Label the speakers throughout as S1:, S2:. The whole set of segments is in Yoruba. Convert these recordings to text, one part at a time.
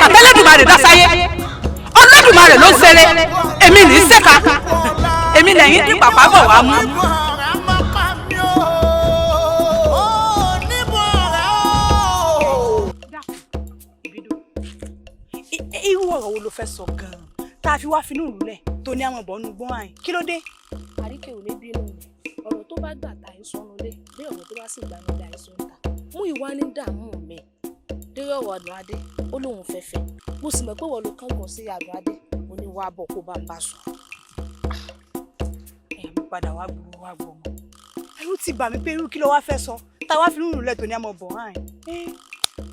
S1: ṣèkà tẹ́lẹ̀dùmarè dá sáyé Olódùmarè ló ń ṣeré èmi ní í ṣèkà èmi lẹ́yìn tí pàpà bọ̀ wá mú. irú ọ̀rọ̀ wo ló fẹ́ sọ gan-an tá a fi wá finú ìrúlẹ̀ tó ní àwọn ọ̀bọ̀nú gbọ́n àyìn kí ló dé.
S2: àríkè ò ní bínú ọ̀rọ̀ tó bá gbà ta ìsọnù lé bí ọ̀rọ̀ tó bá sì gbà ní ìdá ìsọnù ta mú ìwá ní dààmú mi dé ọ̀rọ̀ àdùn adé ó lóun fẹ́fẹ́ mo sì mọ̀ pé wọ́n ló kángan sí àdùn adé mo ní wàá bọ̀ kó bá ń bá sùn.
S1: mo padà wá gbúrú wá gbọ́ mọ́ ẹrú ti bà mí pé irú kí ló wá fẹ́ sọ tá a wá finú ìrúlẹ̀ tó ní àwọn ọ̀bọ̀n àyìn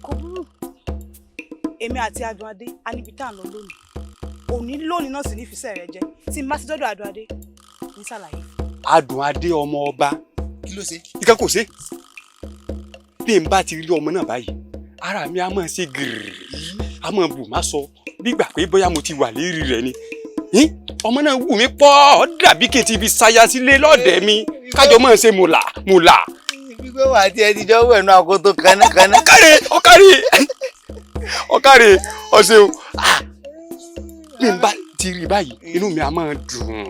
S1: kò burú èmi àti Adùnadé a níbi tá à ń lọ lónìí lónìí náà sì ní ìfisẹ́ rẹ jẹ tí n bá ti dọ́dọ̀ Adùnadé ní ṣàlàyé.
S3: Adùnadé ọmọ ọba kí ló ṣe. ìkan kò ṣe bí n bá ti rí ọmọ náà báyìí ara mi á máa ṣe gírì á máa bù má sọ bí gbà pé bóyá mo ti wà lérí rẹ ni ọmọ náà wù mí pọ̀ ọ́ dàbí kí n ti fi ṣaya sílé lọ́dẹ̀ mi kájọ máa ṣe mùlà.
S4: gbígbé wà á ti ẹ ti jọ wẹ̀ nù àkótó kánákáná.
S3: ọ̀kàrẹ̀ ọ̀ṣẹ̀un bí n bá ti rí báyìí inú mi á máa dùn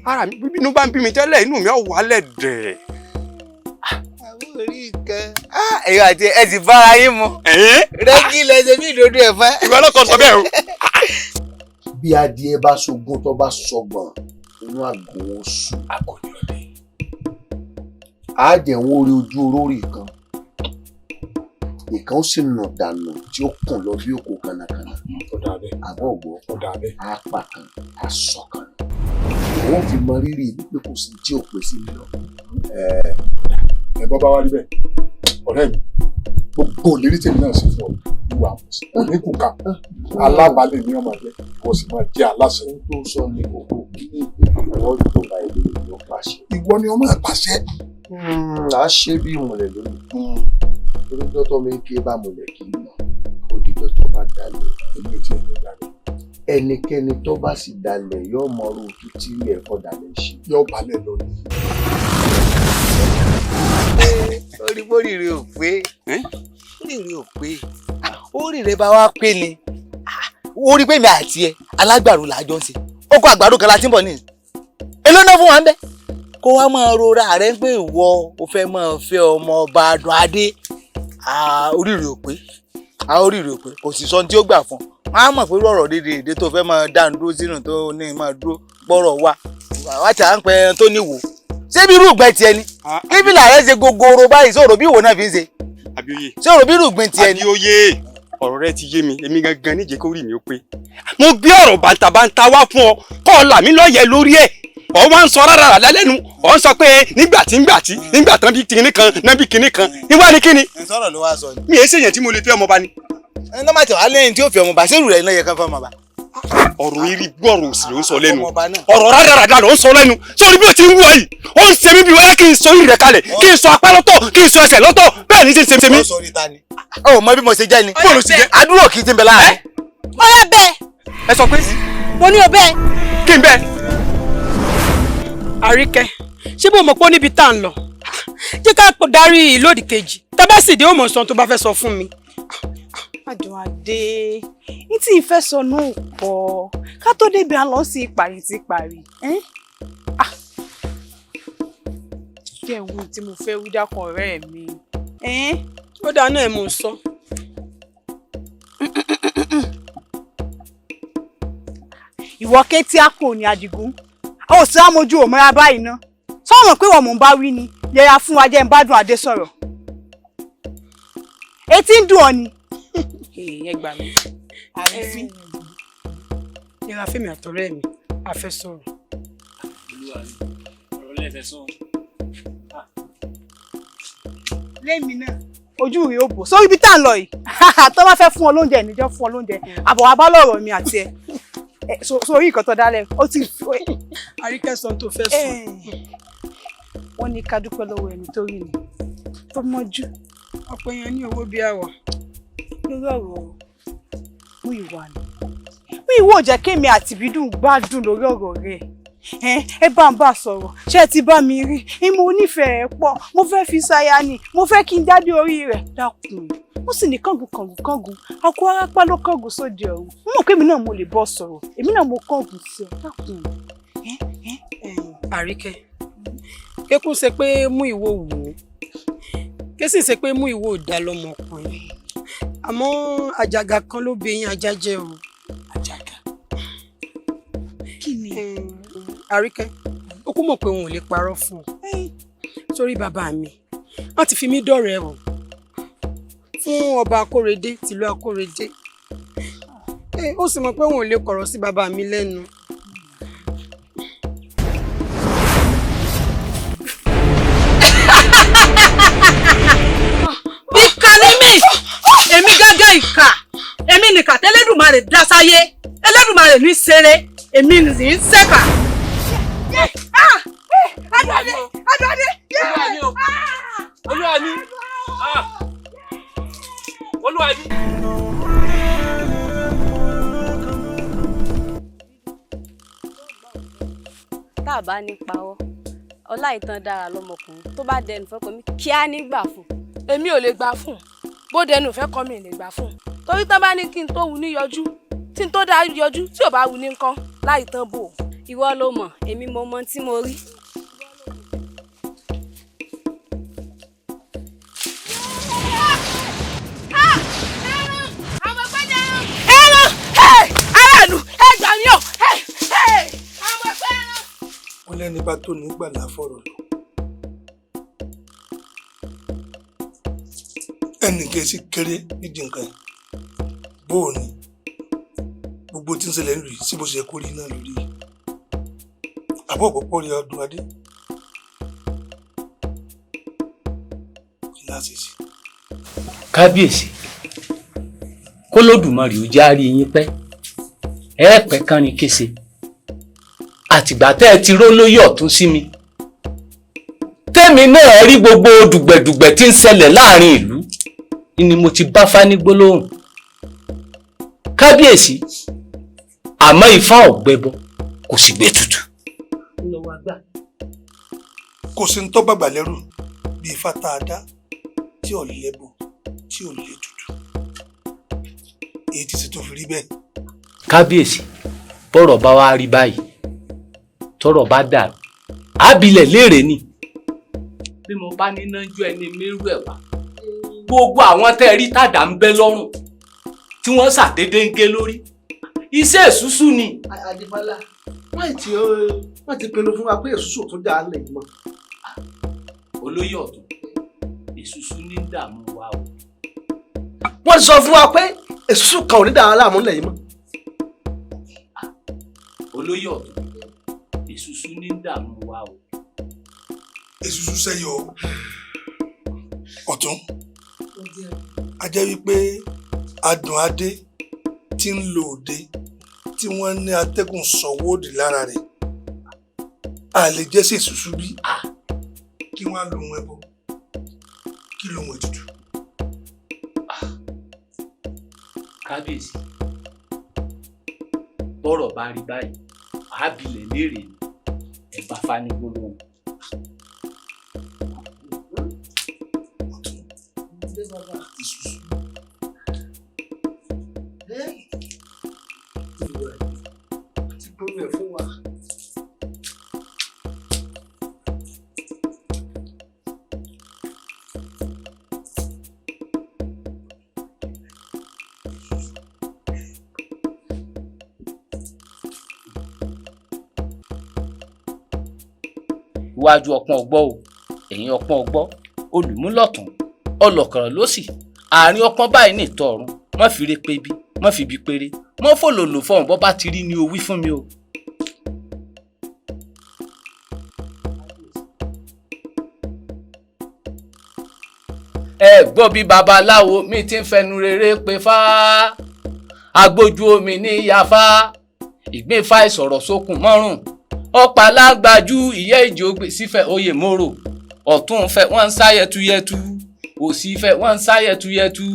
S3: ara mi bínú bá ń bí mi tẹ́lẹ̀ inú mi á wálẹ̀ dẹ̀.
S4: àwọn orí nǹkan ẹ̀yọ́ àti ẹ ti bára yín mu rẹ́gí lẹ́sẹ̀ bí ìdodo ẹ̀fọ́.
S3: ìwọ lọ́kọ̀ sọ bẹ́ẹ̀ o.
S5: bí adìẹ bá ṣogún tó bá sọgbọ̀n inú àgọ́ oṣù
S3: àgọ́ni ọdẹ.
S5: á jẹ̀wọ́n orí ojú olórí kan ìkan ó sì nà dànù tí ó kùn lọ bí òkú kanakana àbọ̀ ọ̀gbọ́ apá kan aṣọ kan wọ́n fi mọ rírì wípé kò sí tí ò pé sí mi lọ.
S6: ẹ bọ́ bá wá rí bẹ́ẹ̀ ọ̀rẹ́ mi gbogbo ìlérí tèmi náà sì fún ọ ìwà àmọ̀sí oníkùkà alábàálẹ̀ ní ọmọ ẹgbẹ́ kò sì máa jẹ́ aláṣẹ.
S5: ohun tó sọ ní kókó ìwọ tó bá ilé ìlú pàṣẹ.
S6: ìwọ ni ọmọ ẹ pàṣẹ.
S5: à á ṣe bí ìmùlẹ̀ lónìí oníjọ́ tó mi ké bá múlẹ̀ kì í mọ̀ òdìjọ́ tó bá dalẹ̀
S6: èmi tí ẹni dalẹ̀.
S5: ẹnikẹ́ni tó bá sì dalẹ̀ yóò mọ orú títí ẹ̀kọ́ dalẹ̀ ṣe.
S6: yóò balẹ̀ lónìí.
S4: oríire ò pé oríire ò pé oríire bá wá pé ni orí pé mi àti ẹ alágbàro làjọ ń ṣe ó kó àgbàdo kan láti ń bọ̀ ní èló náà fún wa ń bẹ kó wá máa rora rẹ pé ìwọ ò fẹ́ máa fẹ́ ọmọ ọba Adùnadé oríire ò pé oríire ò pé kò sì sọ tí ó gbà fún wọn á mọ̀ pé ọ̀rọ̀ dédé tó fẹ́ máa dá dúró sínú tó ní máa dúró gbọ́rọ̀ wá wá tí à ń pẹ́ tó níwò ṣé bí irúgbẹ́ tiẹ̀ ni níbi làárẹ̀ ṣe gogoro báyìí sọ̀rọ̀ bí ìwò náà fi ń ṣe
S3: Abíóyè
S4: sọ̀rọ̀ bí irúgbẹ́ tiẹ̀ ni.
S3: Abíóyè ọ̀rọ̀ rẹ ti yé mi èmi gangan níjẹ́ kó rí mi ó pé mo gbé ọ̀rọ̀ bàǹtàbàǹtà wá fún ọ kọ́ ọ là mí lọ́yẹ̀ lórí ẹ̀ ọ wá ń sọ rárá lálẹ́nu ọ ń sọ pé nígbà tán bí kinní kan náà bí kinní kan níwá ní kinní.
S4: sọ̀rọ̀ ló wá sọ ni.
S3: mi èé ṣèyàn tí mo lè fẹ́ ọmọba ni.
S4: ẹni tó máa tẹ̀ wá lẹ́yìn tí ó fi ọmọba sẹ́rù rẹ̀ náà yẹ ká fẹ́ ọmọba.
S3: ọ̀rọ̀ irí gbọ́rọ̀ òsì ló ń sọ lẹ́nu ọ̀rọ̀ rádaràdà ló ń sọ lẹ́nu sórí bí o ti ń wọ yìí ó ń ṣe mí bí wọ́n kí n sọ orí rẹ̀ kalẹ̀ kí n sọ apá lọ́tọ̀ kí n sọ ẹsẹ̀ lọ́tọ̀ bẹ́ẹ̀ ni ṣe ń ṣe mí.
S4: ó mọ bí mo ṣe jẹ́ ni bóòlù sì jẹ́ àdúrà kì í ti ń bẹ láàrin.
S1: ó yẹ bẹ́ẹ̀.
S3: ẹ sọ pé.
S1: mo ní o bẹ́ẹ̀.
S3: kí n bẹ́ẹ̀.
S1: Àríkẹ́ ṣé bó mọ̀ pé ó níbi tá à ń lọ jẹ́ ká darí ìlódì kejì tá bá sì dé ó mọ̀ sọ tó bá fẹ́ sọ fún mi. Adùnadé ní tí ìfẹ́ sọ náà pọ̀ ká tó débi à ń lọ sí ìparí ti parí. jẹ́ ìwé tí mo fẹ́ wí dákun ọ̀rẹ́ mi. ó dáná ẹ̀ mò ń sọ. ìwọ kétí àpò ní Àdìgún ó sì á mojú òmìnira báyìí ná sọ̀rọ̀ pé wọ́n mò ń bá wí ni yẹra fún wa jẹ́ ń bá Adùnadé sọ̀rọ̀ etí ń dùn ọ ni. ẹ gbà mí àrífín yẹra fẹ́mi àtọ̀rẹ́ mi a fẹ́ sọ̀rọ̀. lẹ́mi náà ojú rẹ̀ ó bò sórí ibi tá à ń lọ yìí tó bá fẹ́ fún ọ lóúnjẹ ìníjọ́ fún ọ lóúnjẹ àbọ̀ wa bá lọ́rọ̀ mi àti ẹ sórí nǹkan tó dálẹ̀ ó ti Àríkẹ́ sọ tó fẹ́ sọ. wọ́n ní ká dúpẹ́ lọ́wọ́ ẹni tó rí mi tó mọ́jú ọ̀pọ̀ èèyàn ní owó bí àwọ̀ lórí ọ̀rọ̀ mú ìwà ni mú ìwọ jẹ́ kémi àti Bídùn gbádùn lórí ọ̀rọ̀ rẹ̀ ẹ bá ń bá sọ̀rọ̀ ṣé ẹ ti bá mi rí mo nífẹ̀ẹ́ ẹ̀ pọ̀ mo fẹ́ fi ṣaya ni mo fẹ́ kí n jáde orí rẹ̀ dákun ó sì ní kángun akọ arápá ló kángun sóde ọ̀run mo mọ̀ pé èmi náà mo lè bọ́ sọ̀rọ̀ èmi náà mo kángun sí ọ dákun.
S7: Àríkẹ́ kékun ṣe pé mú ìwọ wò ó ké sì ṣe pé mú ìwọ ò dá lọ́mọkùnrin àmọ́ àjàgà kan ló bẹ yín ajá jẹ́ o.
S1: àjàgà kí ni.
S7: Àríkẹ́ ó kú mọ̀ pé òun ò lè parọ́ fún ọ sórí bàbá mi wọ́n ti fi mí dọ̀rẹ́ o fún ọba Akórèdé tìlú Akórèdé ó sì mọ̀ pé òun ò lè kọ̀rọ̀ sí bàbá mi lẹ́nu.
S8: ìkà ni mí èmi gẹ́gẹ́ ìkà èmi nìkà tẹ́lẹ́dùmarè dá sáyé Ẹlẹ́dùmarè ní ṣeré èmi ní ṣẹ́kà.
S1: Adúadé
S3: Olúwa ni Olúwa ni.
S2: tá a bá ní pawọ́ ọlá ìtàn dára lọ́mọkùnrin tó bá dẹnu fẹ́ kọ́ mi kí á nígbà fún. èmi ò lè gbà fún bó dẹnu fẹ́ kọ́ mi lè gbà fún torí tán bá ní kí n tó wù ní yọjú tí n tó dá yọjú tí ò bá wù ní nǹkan láì tán bò. ìwọ ló mọ̀ èmi mo mọ tí mo rí.
S8: aráàlú ẹ gbà mí o.
S9: wọ́n lẹ́ni bá tó nígbà láfọ̀rọ̀ lọ. ẹnì kejì kéré nídìí nǹkan yẹn bóò ni gbogbo tí ń ṣẹlẹ̀ ń lù yìí sí bó ṣe kó rí náà lórí yìí àbọ̀ ọ̀pọ̀pọ̀ rí ọdún adé kí láti ṣe.
S10: kábíyèsí kólódùmarè ó járe yín pẹ́ ẹ pẹ́ kán ni kése àtìgbà tẹ́ ẹ ti ró lóyè ọ̀tún sí mi tẹ́mi náà rí gbogbo dùgbẹ̀dùgbẹ̀ tí ń ṣẹlẹ̀ láàrin ìlú ni mo ti bá fání gbólóhùn kábíyèsí àmọ́ ifá ọ̀gbẹ́bọ kò sì gbé tutù.
S9: kò sí ń tọ́ bàgbà lẹ́rù bí ifá tá a dá tí ò lẹ́bù tí ò lè tutù èyí ti ṣe tó fi rí bẹ́ẹ̀.
S10: kábíyèsí bọ́rọ̀ bá wá rí báyìí tọ́rọ̀ bá dàrú àbílẹ̀ léèrè ni bí mo bá ní nájú ẹni mérú ẹ̀ wá gbogbo àwọn tẹ́ ẹ rí tàdá ń bẹ lọ́rùn tí wọ́n ṣàdédé ń gé lórí iṣẹ́ èṣùṣù ni.
S11: Adébálá wọ́n ti pinnu fún wa pé èṣùṣù tó dá lẹ̀ mọ́.
S10: olóyè ọ̀tún èṣùṣù ní dààmú wa o.
S11: wọ́n ti sọ fún wa pé èṣùṣù kan ò ní dàá láàmú lẹ̀ mọ́.
S10: olóyè ọ̀tún èṣùṣù ní dààmú wa o.
S9: èṣùṣù sẹ́yọ ọ̀tún a jẹ́ wípé adùn adé tí ń lo òde tí wọ́n ní atẹ́gùn sọ̀wọ́ òdì lára rẹ̀ a lè jẹ́ sí èṣùṣù bí kí wọ́n á lo ohun ẹbọ kí lo ohun ètùtù.
S10: kábíyèsí bọ́rọ̀ bá rí báyìí àábìlẹ̀ léèrè ni ẹ bá fani gbólóhùn. iwájú ọpọ́n ọgbọ́ o ẹ̀yìn ọpọ́n ọgbọ́ olùmúlọ̀tún ọlọ́kọ̀rọ̀ lósì àárín ọpọ́n báyìí ní ìtọ́ ọ̀run má fi re pé bí má fi bí péré má fòlòlò fọ̀hún bọ́ bá ti rí ni o wí fún mi o. ẹ gbọ́ bí babaláwo mi ti ń fẹnu rere pé fá agbójú omi ní yafá ìgbín fá ìsọ̀rọ̀ sókun mọ́rùn ọ̀pá lágbájú ìyá ìjì ògbè sífẹ̀ oyè mòrò ọ̀tún fẹ́ wọ́n ń sá yẹtuyẹtu òsì fẹ́ wọ́n ń sá yẹtuyẹtu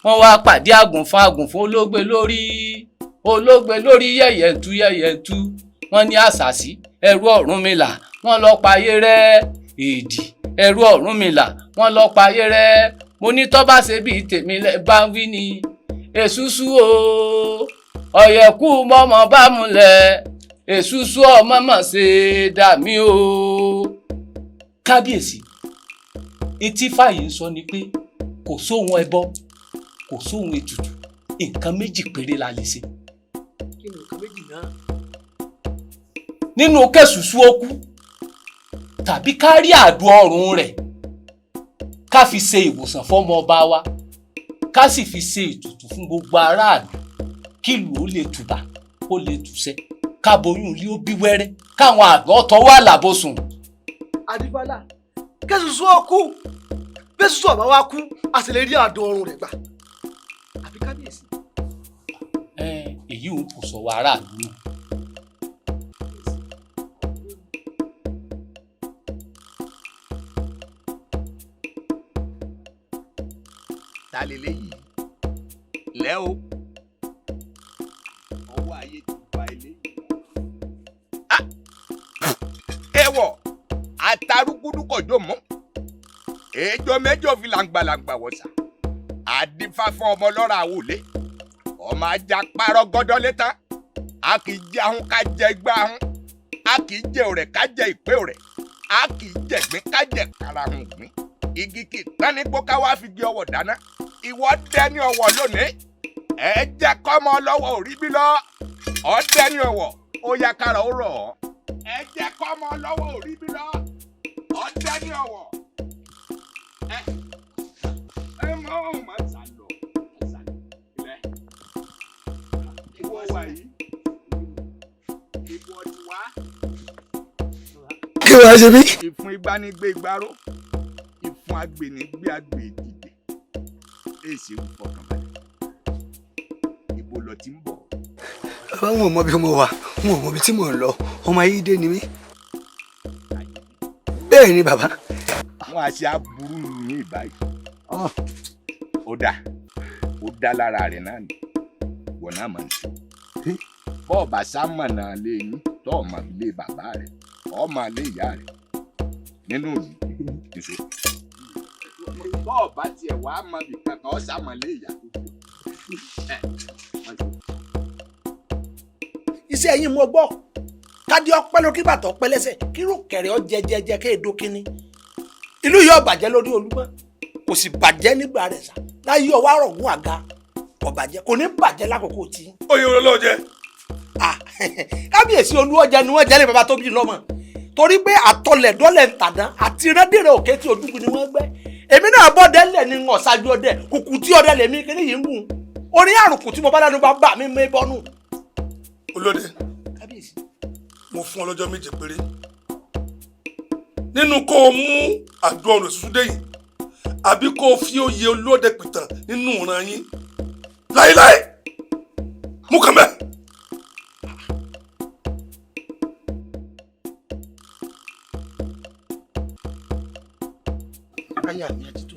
S10: wọ́n wá pàdé àgùnfún olóògbé lórí yẹ̀yẹ̀tu wọ́n ní àṣàsí ẹrú Ọ̀rúnmìlà wọ́n lọ payé rẹ́ èdì ẹrú Ọ̀rúnmìlà wọ́n lọ payé rẹ́ mo ní tó bá ṣe bíi tèmi bá ń wí ni èṣùṣù o ọ̀yẹ̀kú mọ́mọ́ bá múlẹ̀ èṣùṣù ọmọ mọ̀ ṣe dà mí o. kábíyèsí etí fàyè ń sọ ni pé kò sóhun ẹbọ kò sóhun ètùtù nǹkan méjì péré la lè ṣe.
S11: kí ni nǹkan méjì náà.
S10: nínú kẹsùsù okú tàbí ká rí àdó ọrùn rẹ̀ ká fi ṣe ìwòsàn fọ́mọ ọba wa ká sì fi ṣe ètùtù fún gbogbo aráàlú kílù ó lè tùbà ó lè tùṣẹ́ káboyún ilé ó bí wẹ́rẹ́ káwọn àgbọ̀ tọwọ́ àlàbòsùn.
S11: adébálà kẹsùsù ọkú bẹsùsù ọba wa kú a sì lè rí àdó ọrùn rẹ̀ gbà àbí kábíyèsí.
S10: èyí ò kò sọ wa aráàlú náà.
S12: ta lélẹ́yìí lẹ́ o ọwọ́ ayé ti fa ilé. ẹwọ àtàrúkúdú kọjọ mọ èjọ mẹ́jọ fi làǹgbàlàǹgbà wọ̀sà àdìfá fún ọmọ lọ́ra àwòlé ọmọ ajá parọ́ gọ́dọ́ létá a kì í jẹ ahun ká jẹ igbá ahun a kì í jẹ òrẹ̀ ká jẹ ìpé òrẹ̀ a kì í jẹ ìgbín ká jẹ karahun ìgbín igi kì í tán ní gbó ká wá fi gbé ọwọ́ dáná ìwọ dẹni ọwọ́ lónìí ẹ jẹ́ kọ́mọ lọ́wọ́ òrí bí lọ ọ dẹni ọwọ́ ó yá kára ó rọ̀ ọ́ ẹ jẹ́ kọ́mọ lọ́wọ́ òrí bí lọ ọ dẹni ọwọ́ ẹ mọ ohun máa sàlọ ilẹ̀ ìwọ wà yìí ìwọ ti wá.
S11: kí wàá ṣe mí.
S12: ìfun ìgbanigbé ìgbárò ìfun agbènigbé agbè dìde èsì ń fọkànbalẹ̀ ibo lọ ti ń bọ̀.
S11: bàbá wọn ò mọ bí mo wà wọn ò mọ bí tí mò ń lọ ọmọ ayé dé ni mí. bẹ́ẹ̀ ni bàbá.
S12: wọn á ṣe aburú ní ìbáyìí ó dá lára rẹ̀ náà ni wọn náà máa ń ṣe bọ́ọ̀bà sámọ̀nà lé yín tọ́ọ̀mà lé bàbá rẹ̀ ọmọ lé ìyá rẹ̀ nínú yìí nìṣó. bọ́ọ̀bà tiẹ̀ wá mọ bí kankan ọ́ sámọ̀ lé ìyá tó kù.
S11: iṣẹ́ yín mo gbọ́ kádé ọpẹ́ lókè bàtọ̀ ọpẹ́ lẹ́sẹ̀ kírò kẹrẹ́ ọ jẹjẹjẹ kéèdó kínní ìlú yóò bàjẹ́ lórí Olúmọ kò sì bàjẹ́ nígbà rẹ̀ sá láyé ọwọ́ àrọ̀gún àga kò bàjẹ́ kò ní bàjẹ́ lákòókò tí.
S9: oyè olólùwọ̀ jẹ.
S11: kábíyèsí olúwọ̀jẹ ni wọ́n jẹ́lé bàbá tó bí lọ́mọ torí pé àtọlẹ̀dọ́lẹ̀ ń tàdán àti rẹ́dẹ̀rẹ̀ òkè tí ojúgun ni wọ́n gbẹ́ èmi náà bọ́ dẹ́lẹ̀ ní ọ̀ṣájú ọdẹ kùkù tí ọdẹ lèmi kíní yìí ń gùn orí àrùkù tí mo bá dánú bá bà mí mé bọ́nù.
S9: olóde
S11: kábíyèsí
S9: mo fún ọ lọ́jọ́ méje péré nínú kó o mú àdó ọrùn èṣùṣù dé yìí àbí kó o fi oyè olóde pìtàn nínú ìran yín láéláé mú kàn bẹ́ẹ̀.
S11: káyà mi àtìtò.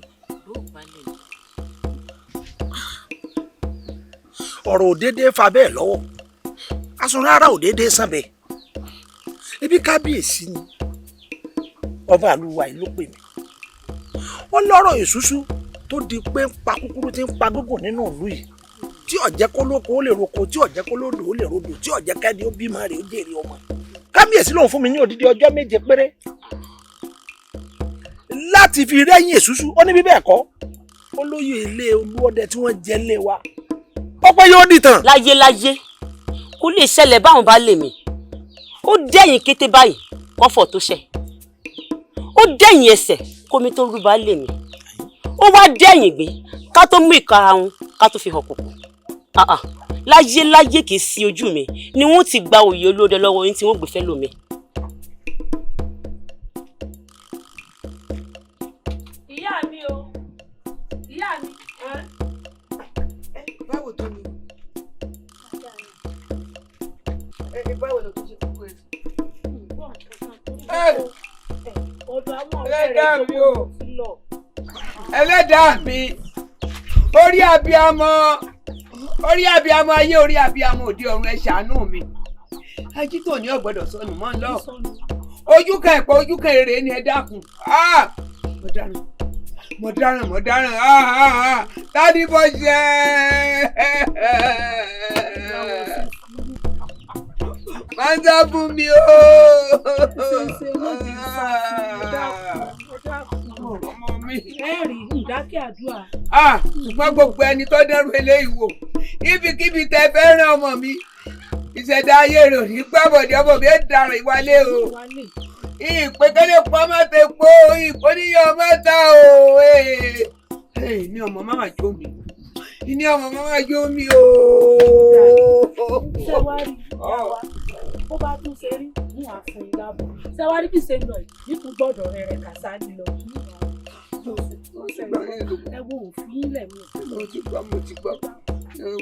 S11: ọ̀rọ̀ òdédé fa bẹ́ẹ̀ lọ́wọ́ asunrun ara òdédé sàn bẹ́ẹ̀ ebi kábíyèsí ni ọba àlùwà yìí ló pè mí ó lọ́rọ̀ èṣùṣù tó di pé ń pa kúkúrú tí ń pa gógùn nínú ìlú yìí tí ọ̀jẹ́ kó lóko ó lè roko tí ọ̀jẹ́ kó lódò ó lè rodò tí ọ̀jẹ́ kẹ́ni ó bímọ rẹ̀ ó jèrè ọmọ kábíyèsí lòun fún mi ní odidi ọjọ́ méje péré láti fi rẹ́yìn èṣùṣù ó ní bí bẹ́ẹ̀ kọ́ ó lóye ilé olúọdẹ tí wọ́n jẹ́ lé wa ọpẹ́ yóò dìtàn.
S13: láyéláyé kó lè ṣẹlẹ̀ báwọn bá lè mí ó dẹ́yìn kété báyìí kọ́fọ̀ tó ṣẹ̀ ó dẹ́yìn ẹsẹ̀ kómi tó rú bá lè mí ó wá dẹ́yìn gbé ká tó mú ìkarahun ká tó fi hàn kòkò láyéláyé kìí sí ojú mi ni wọ́n ti gba òye olóde lọ́wọ́ yín tí wọ́n gbé fẹ́ lómi.
S2: ìyá mi o ìyá mi.
S11: báwo tó ni báwo ló tó ṣe kúkú ẹ.
S2: ọ̀dọ̀ àwọn
S14: ẹlẹ́dàá
S2: ọ̀rẹ́
S14: mi
S2: rẹ̀
S14: o
S2: tó lọ.
S14: ẹlẹ́dàá mi orí abiyamọ ayé orí abiyamọ òde ọ̀run ẹ ṣàánú mi ajítò ní ọ̀gbọ́dọ̀ sọnù mọ́ ń lọ ojú kan ẹ̀pọ̀ ojú kan èrè ni ẹ dákun mo dáràn tani bó ṣe máa ń sá fún mi o. ọmọ mi.
S2: ẹ̀rí ìdákẹ́ àdúrà.
S14: ṣùgbọ́n gbogbo ẹni tó dẹ́rù eléyìí wò ibikíbi tẹ fẹ́ ràn ọmọ mi ìṣẹ̀dá ayé rẹ̀ ò ní gbàbọ̀dé ọmọ mi ẹ̀ dàrọ̀ ìwálé o. ìpèkélé pọ́ má ti pò ìpòníyàn má ta o. ní ọmọ máma jó mi ní ọmọ máma jó mi o.
S2: sẹ́wárí bó bá tún ṣe rí ní àfún ìdábọ̀ sẹ́wárí bí ṣe lọ yìí kò gbọ́dọ̀ rẹ̀ kàṣá nílọ. ẹ wo òfin ilẹ̀ mi.
S14: mo ti gbọ́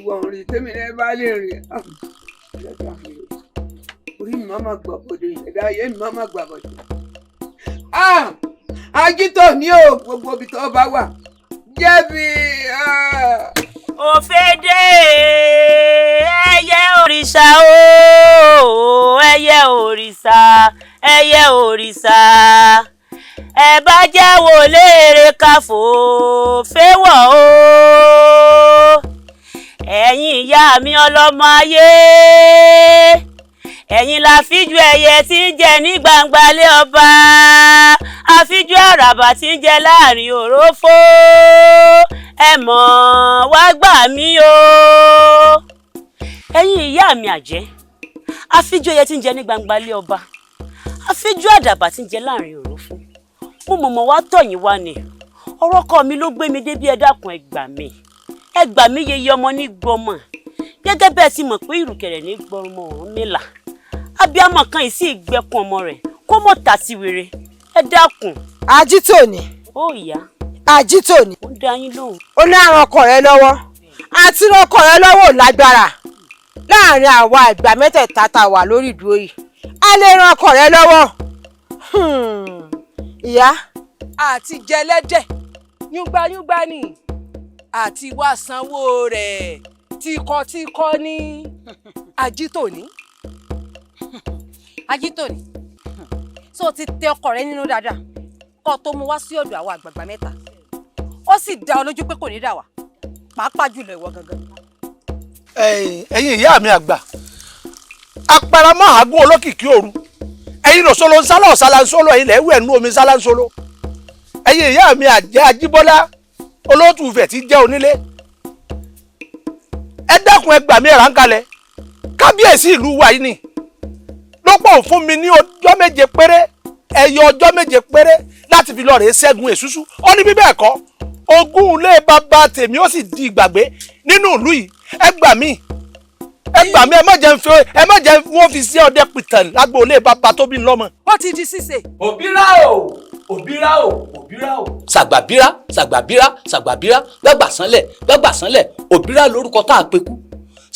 S14: wọ̀n rìn tèmi náà bá lè rìn orí mi máa gbọ́ bòde ìṣẹ̀dá ayé mi máa gbà bòde. ajítò ní o gbogbo ibi tó bá wà jẹ́bi.
S13: òfèdè ẹyẹ òrìṣà o ẹyẹ òrìṣà ẹyẹ òrìṣà ẹ bá jẹ́ wò léèrè káfò fẹ́wọ̀ o ẹ̀yin ìyá mi ọlọ́mọ ayé ẹ̀yin la fíjú ẹyẹ tí ń jẹ ní gbangba lé ọba àfíjú àràbà tí ń jẹ láàrin òrófó ẹ mọ̀ wá gbà mí o ẹ̀yin ìyá mi àjẹ́ àfíjú ẹyẹ tí ń jẹ ní gbangba lé ọba àfíjú àdàbà tí ń jẹ láàrin òrófó mo mọ̀mọ́ wá tọ̀yìn wá ni ọ̀rọ̀ ọkọ mi ló gbé mi débi ẹ dákun ẹ gbà mí yeye ọmọ ní gbọmọ gẹ́gẹ́ bẹ́ẹ̀ ti mọ̀ pé ìrùkẹ̀rẹ̀ ní gbọmọ ọ̀hún mélà abiyamọ kan yìí sì gbẹkun ọmọ rẹ̀ kó mọ̀ tà sí wèrè ẹ dákun.
S7: ajítòní.
S13: ó ìyá.
S7: ajítòní.
S13: ó dá yín lóhùn.
S7: ó ní àrùn ọkọ rẹ lọ́wọ́ àti ọkọ rẹ lọ́wọ́ ò lágbára láàrin àwa ìgbà mẹ́tẹ̀ẹ̀ta tá a wà lórí ìdúró yìí a lè ran ọkọ rẹ lọ́wọ́. ìyá.
S1: àti jẹlẹ́dẹ̀ yúngbáyúngbá ni àti wá sanwó rẹ̀ tíkọ́tíkọ́ ní ajítòní.
S15: ajítòní so ti tẹ ọkọ rẹ nínú dáadáa kó tó mú wá sí ọ̀dọ̀ àwọn àgbààgbà mẹ́ta ó sì dá ọ lójú pé kò ní dà wá pàápàá jùlọ ìwọ gangan.
S11: ẹ̀yin ìyá mi àgbà aparamọ àgún olókìkí òru ẹ̀yin lọ sọlọ nsálọ ọsálànsọlọ ẹ̀yin lẹ wẹ nú omi nsálànsọlọ ẹ̀yin ìyá mi àjẹ́ Ajíbọ́lá olóòtú Ifẹ̀ tí jẹ́ onílé ẹ dákun ẹ gbà mí ẹ̀rà ń kalẹ̀ kábíyèsí ìlú wa yìí ni lọ́pọ̀ fún mi ní ọjọ́ méje péré ẹ̀yọ ọjọ́ méje péré láti fi lọ rèé ṣẹ́gun èṣùṣù ó ní bí bẹ́ẹ̀ kọ́ ogún ilé bàbá tèmi ó sì di ìgbàgbé nínú ìlú yìí ẹ gbà mí ẹ má jẹ́ wọ́n fi sí ọdẹ pìtàn lágbo ilé bàbá tó bí lọ́mọ.
S1: ó ti di ṣíṣe.
S10: òbírà o sàgbàbírà gbàgbàsánlẹ̀ òbírà lórúkọ tá a pekú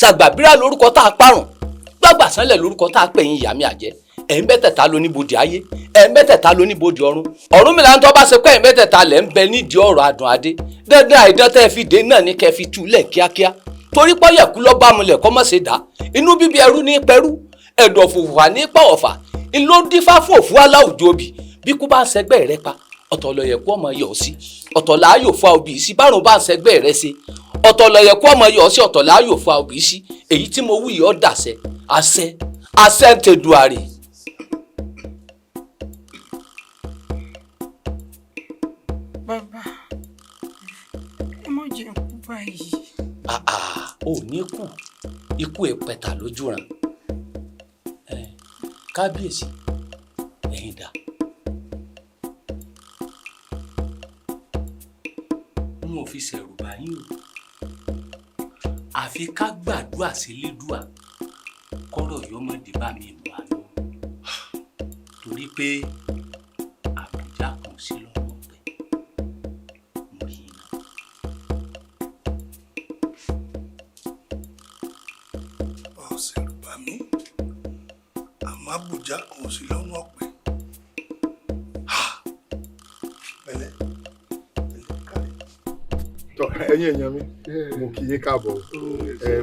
S10: sàgbàbírà lórúkọ tá a parùn gbàgbàsánlẹ̀ lórúkọ tá a pè yín ìyá mi àjẹ́ ẹ̀yin mẹ́tẹ̀ẹ̀ta ló ní bodè ayé ẹ̀yin mẹ́tẹ̀ẹ̀ta ló ní bodè ọ̀run Ọ̀rúnmìlà ń tọ́ bá ṣe pé ẹ̀yin mẹ́tẹ̀ẹ̀ta lẹ̀ ń bẹ nídìí ọ̀rọ̀ adùn adé dandan àìdán tẹ́ fi dé náà ní kẹ́ fi túlẹ̀ kíákíá torí pọ́yẹ̀kú lọ́ bá mulẹ̀ kọ́ mọ̀ ṣe dá inú bíbí ẹrú ní pẹ́rú ẹ̀dọ̀ fòfò ní pàwọ̀fà ńlọ dífá fún òfu aláwùjọ òbí bí kú bá ń sẹgbẹ́ rẹ pa ọ̀tọ̀ lọ̀yẹ̀kú ọmọ yọ̀ sí ọ̀tọ̀ láàyò fa òbí sí bárùn bá ń sẹgbẹ́ rẹ ṣe ọ̀tọ̀ lọ̀yẹ̀kú ọmọ yọ̀ sí ọ̀tọ̀ láàyò fa òbí sí èyí tí mo wí yọ̀ dàṣẹ àṣẹ ń tẹ̀dùàrè.
S7: bàbá ẹ má jẹ́ kú báyìí.
S10: ò ní kú ikú ìpẹta lójú ràn kábíyèsí ẹ̀yin dà n ò fi ṣẹ̀rù báyìí o àfi ká gbàdúrà sí lédùà kọ́rọ̀ yọmọdé bá mi lù á lọ torí pé àbújá kan sí lọ́wọ́ pẹ́ mo rí iná.
S9: ọ̀sẹ̀ rù bá mi àmọ́ àbújá kan sí lọ́wọ́ pẹ́ pẹ̀lẹ́ pẹ̀lẹ́ kárí.
S6: ẹ̀yin èèyàn mi mo kí yín káàbọ̀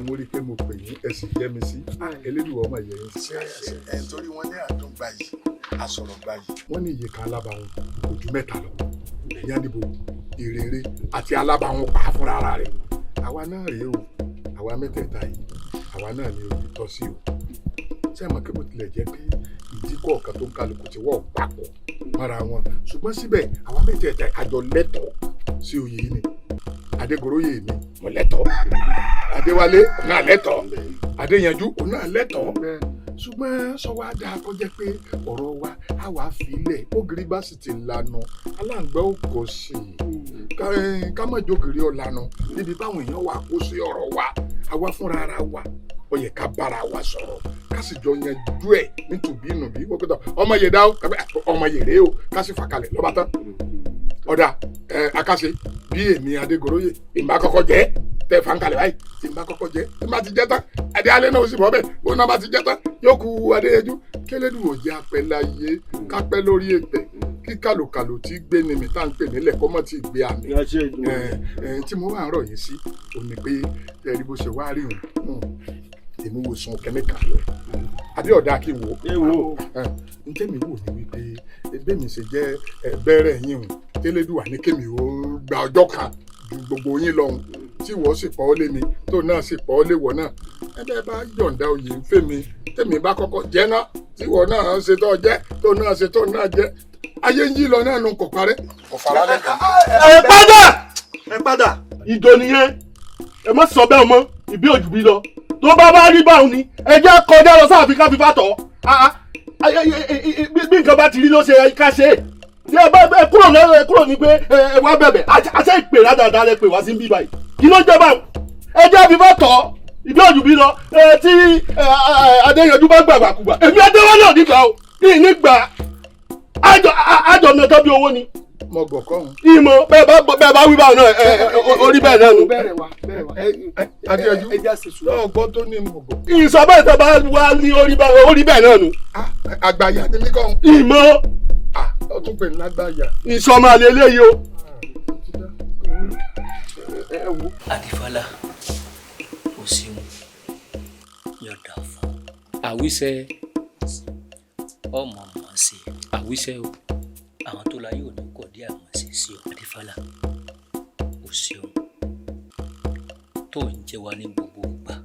S6: mo rí i pé mo pè yín ẹ sì yẹ mi sí elédùn ọmọ yẹ yín sí.
S9: Torí wọn ní àdúgbà yìí àsọ̀rọ̀ gbà yìí.
S6: wọ́n ní iye kan alábàáwọn ojú mẹ́ta lọ ẹ̀yìn àdìbò ìrèrè àti alábàáwọn pa fúnra ara rẹ̀ àwa náà rèé o àwa mẹ́tẹ̀ẹ̀ta yìí àwa náà ni òye tọ́ sí o ṣé ẹ mọ̀ kí bó tilẹ̀ jẹ́ pé ìdí kọ̀ọ̀kan tó ń kálukú ti wọ̀ papọ̀ mọ́ra wọn ṣùgbọ́n síbẹ̀ àwa mẹ́tẹ̀ẹ̀ta àjọ lẹ́tọ̀ọ́ sí oyè yìí ni Adégoróyè mi mo lẹ́tọ̀ọ́ Adéwálé òun náà lẹ́tọ̀ọ́ Adéyanjú òun náà lẹ́tọ̀ọ́ ṣùgbọ́n sọ́wọ́ àdá kọjá pé ọ̀rọ̀ wa á wàá filẹ̀ ògiri bá sì ti lànà aláǹgbá òkò sí i ká má jókòrí ọ̀lànà níbi báwọn èèyàn wà kó sí ọ̀rọ̀ wa àwa fúnra ara wa ó yẹ ká bára wa sọ̀rọ̀ ká sì jọ yanjú ẹ̀ nítòbí nùbí wọ́pẹ́tọ̀ ọmọ yèdá o ọmọ yèrè o ká sì fà kalẹ̀ lọ́ba tán ọ̀dà akáṣe bí èmi Adégoróyè ìmbá kọ́kọ́ jẹ́ tẹ fankalẹ̀ báyìí ìmbá kọ́kọ́ jẹ́ ìmbá ti jẹ́ tán adé alẹ́ náà ó sì bọ́ bẹ́ẹ̀ bó náà bá ti jẹ́ tán yóò kú Adéyanjú kélédùn òjì apẹ́ láyé kápẹ́ lórí ètè kí kàlòkàlò tí gbé ni mi tá à ń pè nílẹ̀ kọ́mọ́ tí gbé àmì tí mo wà ń rọ̀ yín sí òní pé ẹ̀rí bó ṣe wá rí òun èmi wò sàn kẹ́míkà lọ àbí ọ̀dà kí n wò ntẹ́mi wò ní wípé ẹgbẹ́ mi ṣe jẹ́ bẹ́rẹ̀ yín o tẹ́lẹ̀dùwà ní kémi ó gba ọjọ́ kan ju gbogbo yín lọ́hùn tí wọ́n sì pọ̀ ọ́ lé mi tó náà sì pọ̀ ọ́ lé wọ̀ náà ẹgbẹ́ bá yọ̀ǹda oyè ń fẹ́ mi tẹ́mi bá kọ́kọ́ jẹ́ náà tí wọ́n náà ṣe tó jẹ́ tó náà ṣe tó náà jẹ́ ayé ń yí lọ náà nù kò parẹ́ kò fara lẹ́kọ̀ọ́.
S16: ẹ padà ìdò nìyẹn ẹ má sọ bẹ́ẹ̀ mọ́ ìbí òjò bí lọ tó bá bá rí báwọn ni ẹ jẹ́ kọjá lọ sáàfin ká fi bá tọ̀ bí nǹkan bá ti rí ló ṣe ká ṣe tí ẹ bá kúrò ní pé ẹ wá bẹ̀bẹ̀ àṣẹ ìpè ládàáda lẹ pè wá sí bí báyìí kí ló jẹ́ báwọn ẹ jẹ́ fi bá tọ̀ ìbí òjò bí lọ tí Adéyanjú bá gbàgbàkúgbà èmi Adéwálé ò ní gbà ó ní gbà àjọ náà tọ́bi owó ni.
S6: mo gbọ̀ kọ́hún.
S16: ìmọ̀ bẹ́ẹ̀ bá wí báwọn náà orí bẹ́ẹ̀ náà nù.
S6: Adéyanjú náà gbọ́ tó ní mo gbọ̀.
S16: ìsọ̀bẹ́ ìtọ́ bá wà ní orí bẹ́ẹ̀ náà nù.
S6: àgbàyà ni mí kọ́hún.
S16: ìmọ̀.
S6: ó tún pè ní lágbàyà.
S16: ìsọmọ àlè eléyìí o.
S10: Adífálà o ṣeun yọ̀dà fún. àwíṣẹ ọmọ mọ̀ sí àwíṣẹ o àwọn tó láyé òní kọ̀ dé àmọ́ sí ọ Adífálà o ṣeun tó ń jẹ́ wa ní gbogbo ìgbà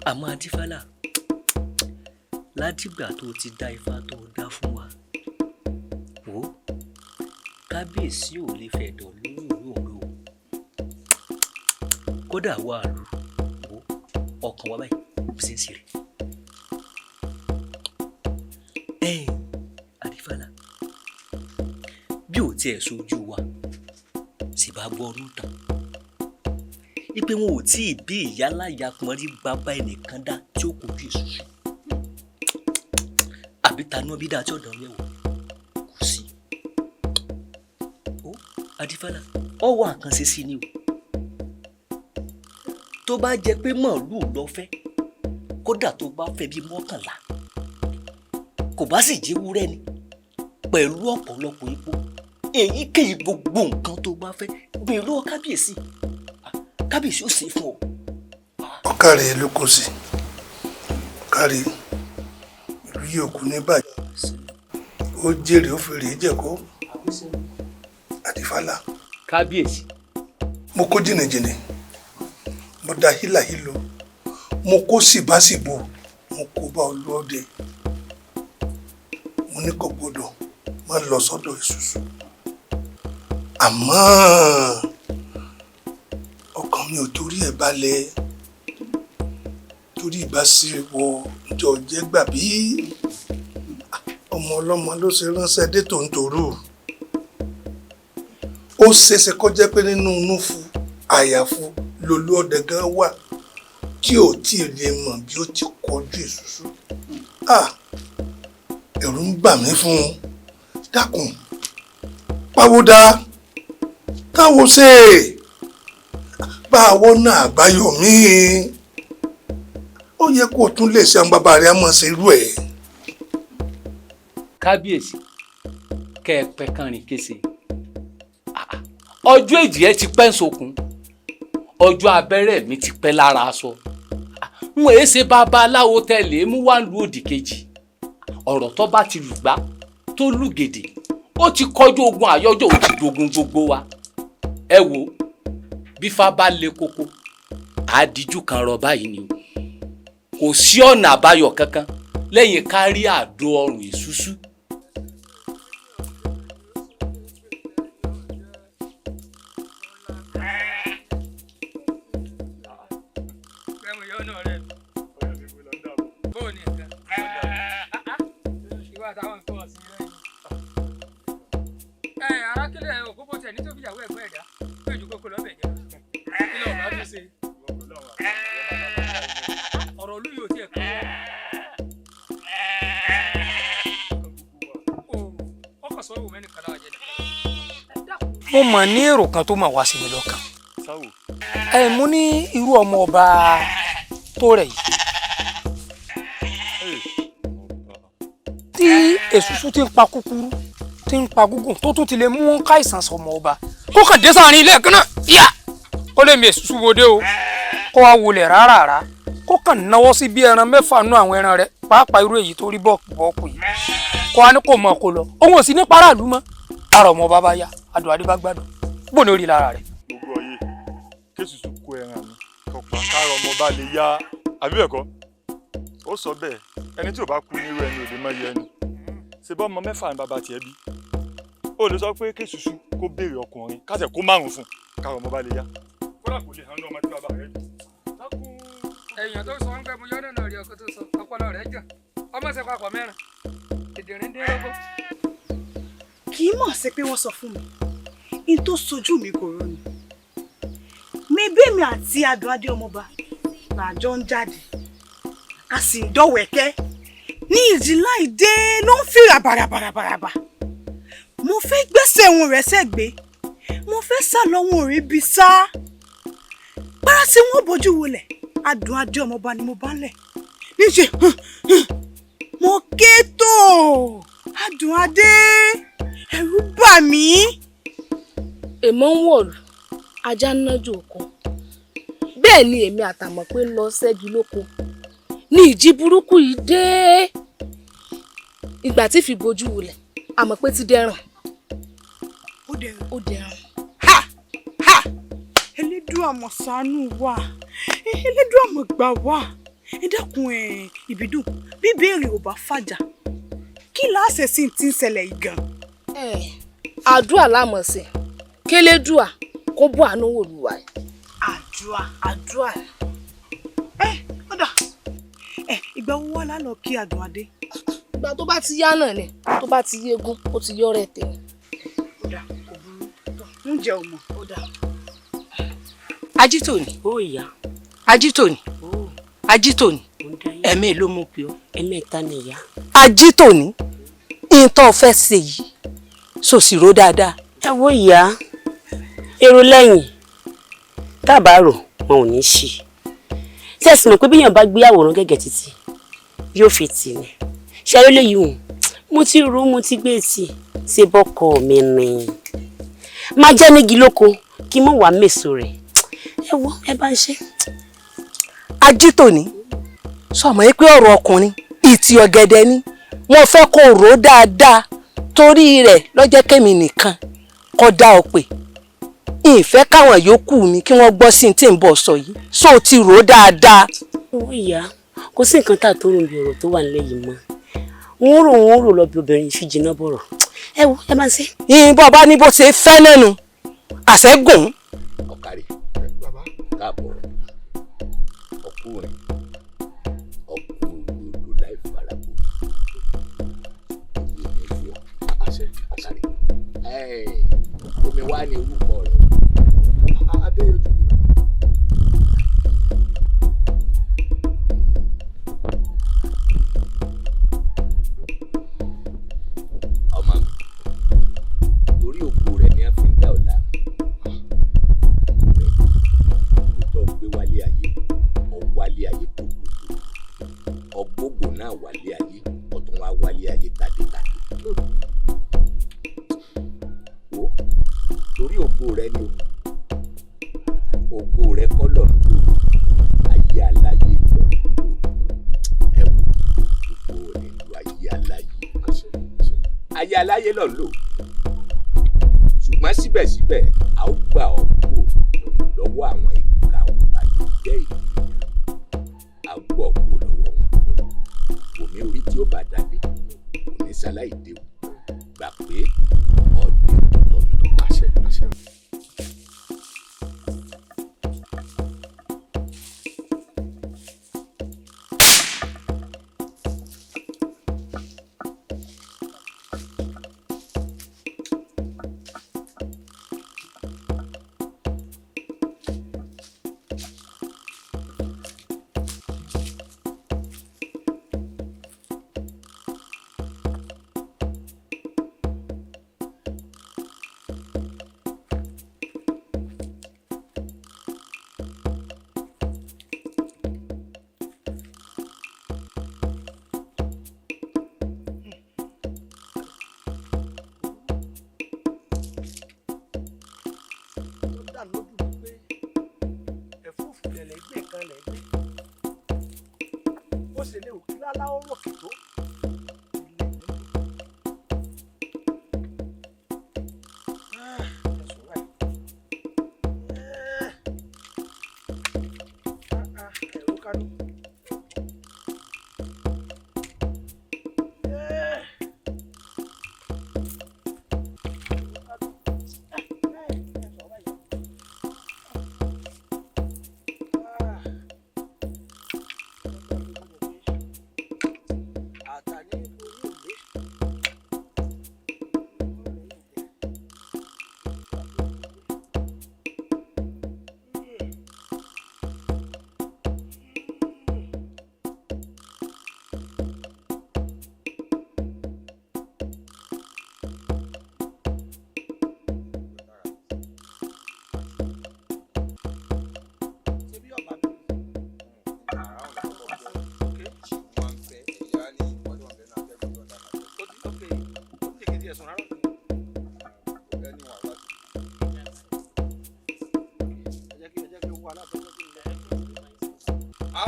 S10: àmọ́ Adífálà látìgbà tó ti dá ifá tó dá fún wa wò kábíyèsí ò lè fẹ̀dọ̀ lórí òróró kódà wà lù wò ọkàn wa báyìí sínsì rẹ̀ Adífálà bí ò tiẹ̀ sojú wa sì bá gbọ́ ọdún tán ipe wọn ò tí ì bí ìyáláyà pọnrí bàbá ẹnìkan dá tí ó kojú ìṣúṣú àbí tanú bí dáa tí ọ̀dọ̀ yẹ̀ wò kò sí ó Adífálà ọwọ́ àkànṣe sí ni o tó bá jẹ pé màálù lọ fẹ́ kódà tó bá fẹ́ bí 11 kò bá sì jíwúrẹ́ ni pẹ̀lú ọ̀pọ̀lọpọ̀ epo èyíkéyìí gbogbo nǹkan tó bá fẹ́ gbìn lọ́wọ́ kábíyèsí kábíyèsí ó sì fún ọ.
S9: ọ̀kàrẹ̀ ló kó sí ọ̀kàrẹ̀ ìlú yìí òkú ní bàjẹ́ ó jèrè ó fèrè jẹ̀kọ́ Adífálà.
S10: kábíyèsí.
S9: mo kó jìnnìjìnnì mo da hílàhílo mo kó síbáṣìbò mo kó bá olóde mo ní kò gbọdọ̀ má lọ sọ́dọ̀ ìṣùṣù àmọ́ ọkàn mi ò torí ẹ̀ balẹ̀ torí ìbáṣepọ̀ jọ jẹ́ gbà bí ọmọ ọlọ́mọ ló ṣe ránṣẹ́ dé tòǹtòrò ó ṣeéṣe kó jẹ́ pé nínú núfu àyàfu lolú ọdẹ gan wà tí ò tí ì lè mọ̀ bí ó ti kọjú ìṣùṣù ẹ̀rù ń bà mí fún un dákun pàwọ́dà káwọ́ ṣe bá àwọ̀ náà àbáyọ mí ó yẹ kó o tún lè ṣe àwọn bàbá rẹ̀ á mọ̀ ṣe irú ẹ̀.
S10: kábíyèsí kẹ́ ẹ pẹ́ kàn rìn kése ọjọ́ èjì ẹ ti pẹ́ nsokùn ọjọ́ abẹ́rẹ́ mi ti pẹ́ lára aṣọ n ò ṣe babaláwo tẹ̀lé mú wá lu òdì kejì ọ̀rọ̀ tó bá ti lùgbá tó lùgèdè ó ti kọjú ogun àyọjọ́ ó ti dogun gbogbo wa ẹ wo bí fá bá le koko àdíjú kan rọ báyìí ni o kò sí ọ̀nà àbáyọ kankan lẹ́yìn kárí àdó ọrùn ìṣúṣú.
S11: mo mọ̀ ní èrò kan tó mà wá sí mi lọ́kàn. Mo ní irú ọmọ ọba tó rẹ̀ yìí tí èsúsú ti ń pa kúkúrú tí ń pa gúngùn tó tún ti lè mú káìsàn sọmọ ọba kó kàn dé sáàrin ilé ẹ̀kan náà yá ó lè mi èsúsú wo dé o kó wá wọlé rárá kó kàn náwó sí bí ẹran mẹ́fà nú àwọn ẹran rẹ̀ pàápàá irú èyí tó rí bọ́ọ̀kù yìí kó wá ní kò mọ̀ kó lọ òun ò sí ní paráàlú mọ́ lára ọmọ ọba bá yá adùn adé bá gbádùn bó ní orí lára rẹ̀.
S17: gbogbo ọyẹ kéṣùṣù kó ẹran mi kọpa káàrọ ọmọ ọba lè yá àbí ẹ̀kọ́ ó sọ bẹ́ẹ̀ ẹni tí ò bá kú nírú ẹni òde mọ iye ẹni ṣe bọ́ ọmọ mẹ́fà ní bàbá tiẹ̀ bí ó lè sọ pé kéṣùṣù kó béèrè ọkùnrin káṣẹ̀ kó márùn fún káàrọ ọmọ ọba lè yá kódà kò lè hàn ní ọmọ tí bàbá rẹ̀ bí.
S18: èèyàn tó sọ ń gbẹ mu yọ́nà náà rí ọkọ tó sọ ọpọlọ rẹ̀ jà ọmọ ṣe papọ̀ mẹ́rin ìdìrín dín lógún.
S1: kì í mọ̀ sí pé wọ́n sọ fún mi in tó sojú mi kò rọrùn mebí mi àti adùn adé ọmọọba làjọ ń jáde a sì ń dọ̀wẹ́kẹ́ ní ìjìlá ìdè ló ń fìrà bàràbàràbàràbà mo fẹ́ gbẹ́sẹ̀ wọn rẹ̀ sẹ́gbẹ́ mo fẹ́ sá lọ́wọ́ orí bí sá pàrọ̀ tí wọ́n bójú wọlẹ̀ adùn adé ọmọọba ni mo bá ń lẹ̀ níṣẹ́ mo ké tó adùn adé ẹ̀rù bà mí.
S2: èmọ̀ ń wọ̀lú ajá ń nájú oko bẹ́ẹ̀ ni èmi àtàmọ̀ pé ń lọ ṣẹ́gi lóko ní ìjì burúkú yìí dé ìgbà tí fi bojú wulẹ̀ àmọ́ pé ti dẹ̀ràn ó dẹ̀ràn.
S1: Elédùà mọ̀ ṣàánú wa Elédùà mọ̀ gbà wá ẹ dákun ìbídùn bí béèrè ò bá fàjà kí láàṣẹ sí ti ń ṣẹlẹ̀ yìí gan.
S2: àdúrà lámọ̀ọ́sẹ̀ kélédùà kó bọ́ àánú wò lùwà ẹ̀. àdúrà.
S1: Ọ̀dà ìgbà wo wá lálọ́ kí adùn adé.
S2: ìgbà tó bá ti yá náà ni tó bá ti yégún ó ti yọ́ rẹ̀ tẹ̀.
S1: Ọ̀dà kò burú oúnjẹ ò mọ̀.
S2: Ọ̀dà.
S7: Ajítòní.
S13: Ó ìyá.
S7: Ajítòní. Ajítòní. Ẹ̀mí ló mú pé ó.
S13: Ẹ̀mẹ́ta ni ìyá.
S7: Ajítòní. Ìtọ́ fẹ́ ṣe yìí. Sòsì ró dáadáa.
S13: Ẹ wo ìyá. Èrò lẹ́yìn. Tábàárò wọn ò ní ṣí. Ṣé ẹ sì mọ̀ pé bíyàn bá gbé àwòrán gẹ́gẹ́ títí yóò fi tì ní. Ṣé ayọ́ léyìí hùn? Mo ti rò mo ti gbé tì. Ṣé bọ́kọ mi ni? Má jẹ́ nígi lóko kí mọ̀ wá mèso rẹ̀. Ẹ wo ẹ bá ń ṣe.
S7: Ajítòní. Sọmọ yìí pé ọ̀rọ̀ ọkùnrin ìtì ọ̀gẹ̀dẹ̀ ni. Mo fẹ́ kó rò ó dáadáa torí rẹ̀ lọ́jọ́ kẹ́mi nìkan kọ́ dá ọ pé. Ìfẹ́ káwọn yòókù mi kí wọ́n gbọ́ sí tí ń bọ̀ sọ yìí. So ti rò ó dáadáa.
S13: Ó ìyá kò sí nǹkan tá tó rùn bí ọ̀rọ̀ tó wà nílẹ̀ yìí mọ́. Wọ́n rò lọ bí obìnrin fi jìnnà bọ̀rọ̀. Ẹ wo ẹ máa ń ṣe.
S7: Ìbọn bá ní bó ṣe fẹ́ lẹ́nu. Àṣẹ́gùn.
S12: Ọ̀kàrí káàbọ̀ ọkùnrin ọkùnrin láì farabọ̀ àṣẹ ọ̀kàrí omi wá ní orúkọ rẹ̀. Adéyọjú ni ọmọ mi torí òkú rẹ̀ ni a fi ń dá ọ̀la tó gbé wálé ayé ọ̀wálé ayé tó gbogbo ọgbógbò náà wálé ayé ọ̀tún wá wálé ayé tàdétàdé. Torí torí ògo rẹ ni o ògo rẹ kọ́ lọ ń lò ayé aláyé lọ ń lò ẹ wò ògo rẹ lu ayé aláyé lọ ń lò ṣùgbọ́n síbẹ̀síbẹ̀ a ó gbà ọ́ kúrò lọ́wọ́ àwọn ìka òbàjẹ́ ènìyàn a gbọ́ kúrò lọ́wọ́ wọn omi orí tí ó bá dàdé kò ní sáláì déwò gbà pé ọdún tó ń lọ.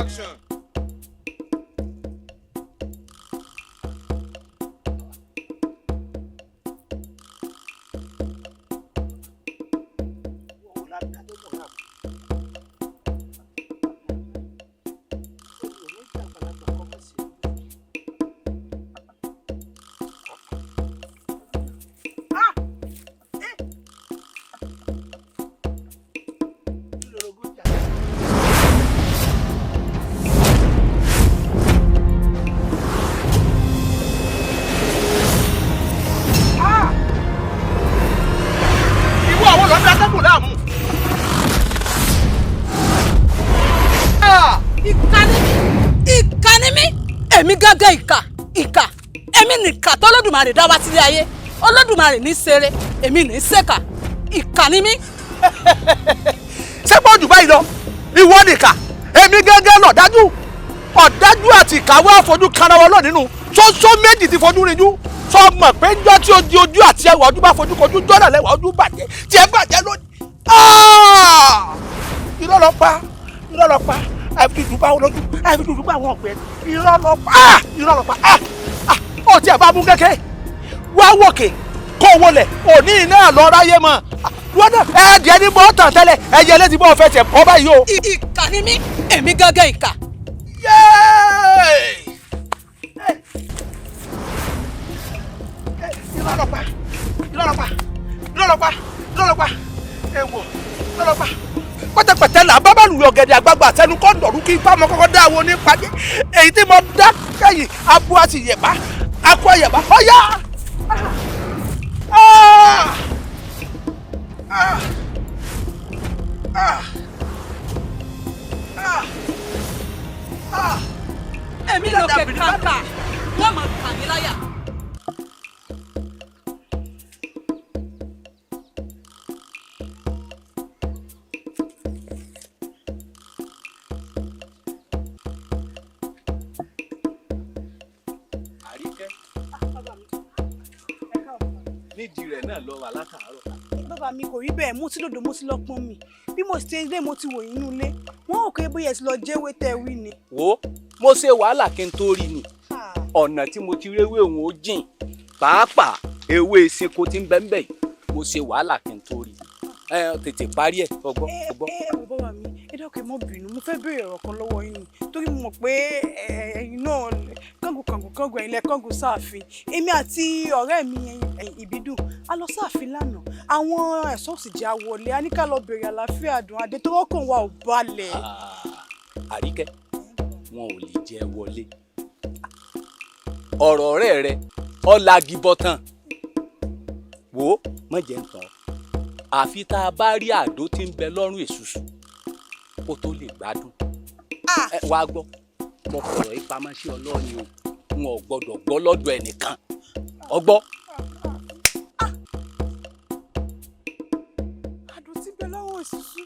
S19: Action.
S8: gángan ìkà èmi nìkà tó Olódùmarè dá wá sílé ayé Olódùmarè ní ṣeré èmi ní ṣèkà ìkà ni mí.
S11: ṣé pọ̀ jù báyìí lọ ìwọ nìkà èmi gángan lọ̀dájú ọ̀dájú àti ìkàwé àfojú karawọ́ lọ nínú ṣoṣo méjì ti fojú rinjú sọ mọ̀ pé njọ́ tí ó di ojú àti ẹwà ojú bá fojú kojú jọ́nà lẹ́wà ojú bàjẹ́ tí ẹ bàjẹ́ lónìí. irọ́ lọ pa àfi dùdú bá wọn lójú àfi dùdú bá wọn ọ̀pẹ irọ́ lọ pa ó tiẹ̀ bá mú kéke wá wòkè kó wọlé òní iná lọ ráyé mọ́ wọ́n náà ẹ̀ẹ́dì ẹni bọ́ tàn tẹ́lẹ̀ ẹ̀yẹ létí bọ́ fẹ́ tẹ̀ bọ́ báyìí o.
S8: ìkà ni mí èmi gángan ìkà.
S11: ìrọ̀lọ́pàá ẹ̀wọ̀ ìrọ̀lọ́pàá pẹ́tẹ́pẹ́tẹ́ là bá bàlùwẹ̀ ọ̀gẹ̀dẹ̀ àgbàgbà àtẹnu kọ́ dọ̀rú kí ipá ọmọ kọ́kọ́ dá àwọn onípàdé èyí tí mo dá kẹ́yìn abo àti yẹ̀bá akọ yẹ̀bá ọ̀yá.
S8: èmi lòkè kàkà wọ́n máa kà mí láyà.
S10: nídìí rẹ̀ náà lọ wà látàárọ̀.
S1: Bàbá mi kò rí bẹ́ẹ̀, mo ti lọ́dọ̀ mo ti lọ pọ́n mi. Bí mo ṣe ilé mo ti wò inú ilé. Wọ́n ò kéré bóyá ẹ ti lọ jẹ́wé tẹ́ wí ni.
S10: Wo mo ṣe wàhálà kí n tó rí ni. Ọ̀nà tí mo ti réwé òun ó jìn. Pàápàá ewé ìsìnkú tí ń bẹ ńbẹ̀ yìí. Mo ṣe wàhálà kí n tó rí. Tètè parí ẹ̀ ọgbọ́n.
S1: Bàbá mi, ẹ dákun má bínú, mo fẹ́ béèrè ọ̀rọ̀ kan lọ́wọ́ yín ni. Torí mo mọ̀ pé ẹ̀yin náà kángu ilẹ̀ kángu sáàfin. Èmi àti ọ̀rẹ́ mi Ìbídùn, a lọ sáàfin lánàá. Àwọn ẹ̀ṣọ́ sì já wọlé, a ní ká lọ béèrè àlàáfíà Àdùnadé tó rọ́kàn wa ò balẹ̀.
S10: Àríkẹ́, wọn ò lè jẹ wọlé. Ọ̀rọ̀ ọ̀rẹ́ rẹ ọ̀làgì bọ̀tàn. Wò ó, má jẹ́ ń tàn ọ́. Àfi tá a bá rí àdó tí ń bẹ lọ́rùn èṣùṣù kó tó lè gbádùn. Wá gbọ́, mo fọ̀rọ̀ yìí pamọ́ sí Ọlọ́run o, n ò gbọ́dọ̀ gbọ́ lọ́dọ̀ ẹnìkan. Ọgbọ́.
S1: Àdó tí ń bẹ lọ́rùn èṣùṣù,